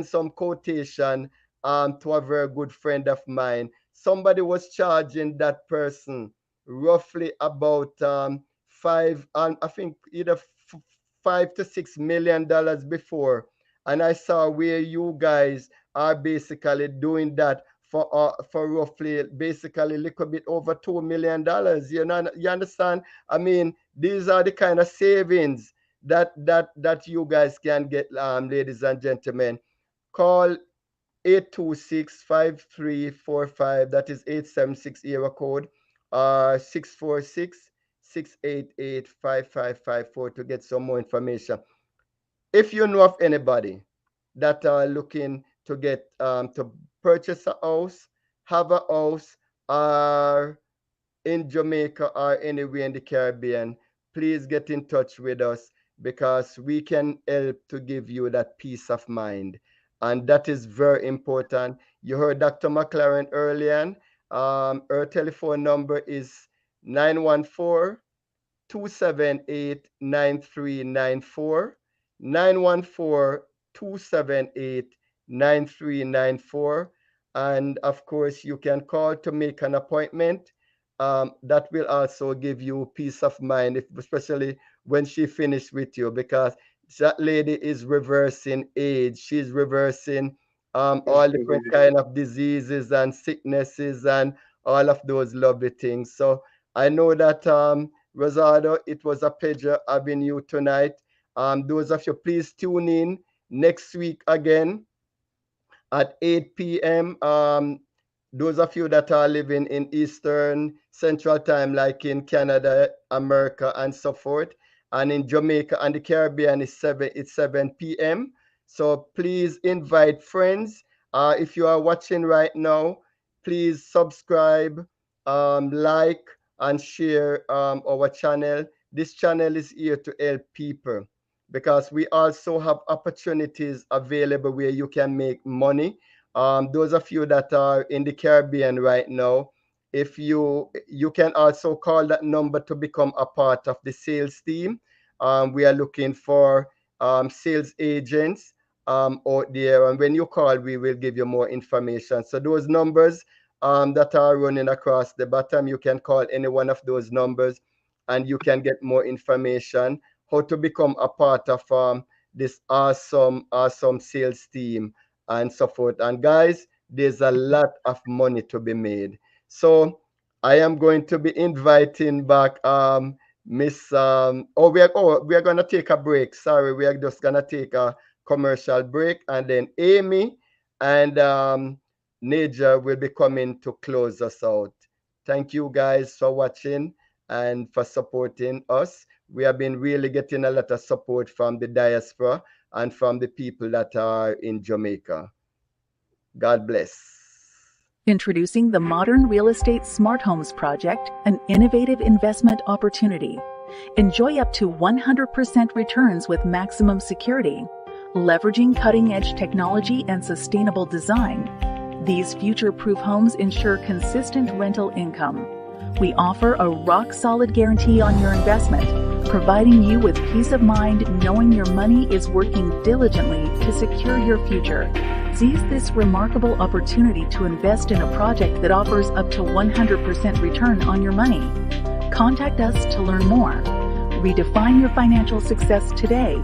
some quotation to a very good friend of mine. Somebody was charging that person roughly about five, and I think either $5 to $6 million before, and I saw where you guys are basically doing that for roughly basically a little bit over $2 million. You understand? I mean, these are the kind of savings that you guys can get, ladies and gentlemen. Call 826-5345. That is 876 area code, 646-688-5554 to get some more information. If you know of anybody that are looking to get to purchase a house, have a house, or in Jamaica or anywhere in the Caribbean, please get in touch with us, because we can help to give you that peace of mind. And that is very important. You heard Dr. McLaren earlier. Her telephone number is 914-278-9394. 914-278-9394. And of course, you can call to make an appointment. That will also give you peace of mind, especially when she finished with you, because that lady is reversing age. She's reversing all different kind of diseases and sicknesses and all of those lovely things. So I know that Rosado, it was a pleasure having you tonight. Those of you, please tune in next week again at 8 p.m. Those of you that are living in Eastern Central Time, like in Canada, America, and so forth, and in Jamaica and the Caribbean, it's 7 p.m. So please invite friends. If you are watching right now, please subscribe, like, and share our channel. This channel is here to help people, because we also have opportunities available where you can make money. Those of you that are in the Caribbean right now, if you can also call that number to become a part of the sales team. We are looking for sales agents out there, and when you call, we will give you more information. So those numbers that are running across the bottom, you can call any one of those numbers, and you can get more information how to become a part of this awesome sales team and so forth. And guys, there's a lot of money to be made. So I am going to be inviting back Miss we are gonna take a break. Sorry, we are just gonna take a commercial break, and then Amy and Naja will be coming to close us out. Thank you guys for watching and for supporting us. We have been really getting a lot of support from the diaspora and from the people that are in Jamaica. God bless. Introducing the Modern Real Estate Smart Homes Project, an innovative investment opportunity. Enjoy up to 100% returns with maximum security. Leveraging cutting-edge technology and sustainable design, these future-proof homes ensure consistent rental income. We offer a rock-solid guarantee on your investment, providing you with peace of mind knowing your money is working diligently to secure your future. Seize this remarkable opportunity to invest in a project that offers up to 100% return on your money. Contact us to learn more. Redefine your financial success today.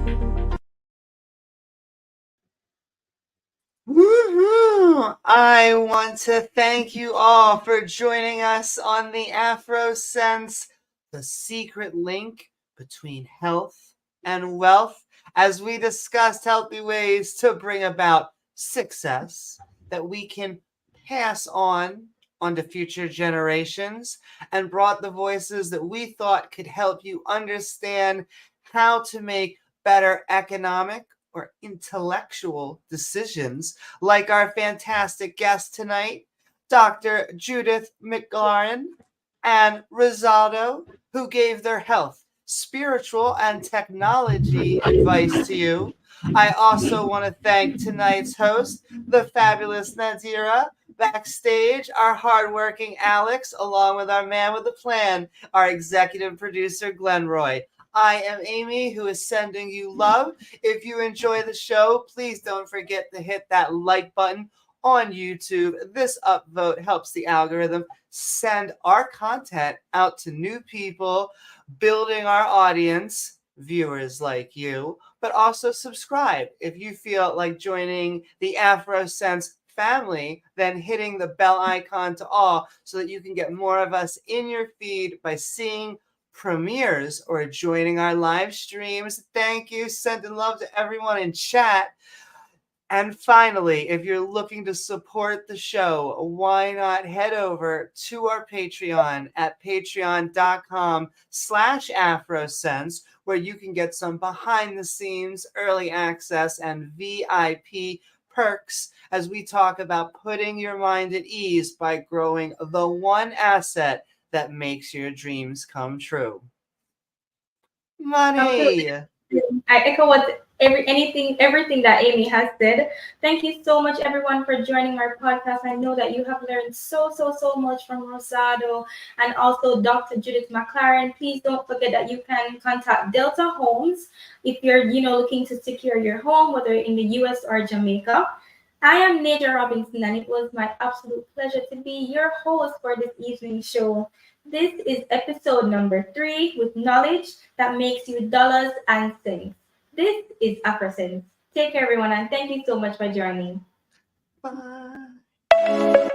Woohoo! I want to thank you all for joining us on the Afrocents, the secret link between health and wealth, as we discussed healthy ways to bring about success that we can pass on onto future generations, and brought the voices that we thought could help you understand how to make better economic or intellectual decisions, like our fantastic guest tonight, Dr. Judith McLaren and Rosado, who gave their health, spiritual, and technology advice to you. I also want to thank tonight's host, the fabulous Nadira, backstage, our hardworking Alex, along with our man with a plan, our executive producer, Glenroy. I am Amy, who is sending you love. If you enjoy the show, please don't forget to hit that like button on YouTube. This upvote helps the algorithm send our content out to new people, building our audience, viewers like you, but also subscribe. If you feel like joining the Afrosense family, then hitting the bell icon to all so that you can get more of us in your feed by seeing premieres or joining our live streams. Thank you. Sending love to everyone in chat. And finally, if you're looking to support the show, why not head over to our Patreon at patreon.com/Afrosense, where you can get some behind the scenes, early access, and VIP perks as we talk about putting your mind at ease by growing the one asset that makes your dreams come true. Money. Absolutely. I echo everything that Amy has said. Thank you so much, everyone, for joining our podcast. I know that you have learned so much from Rosado and also Dr. Judith McLaren. Please don't forget that you can contact Delta Homes if you're looking to secure your home, whether in the US or Jamaica. I am Naja Robinson, and it was my absolute pleasure to be your host for this evening show. This is episode number 3 with knowledge that makes you dollars and cents. This is Afrocents. Take care, everyone, and thank you so much for joining. Bye.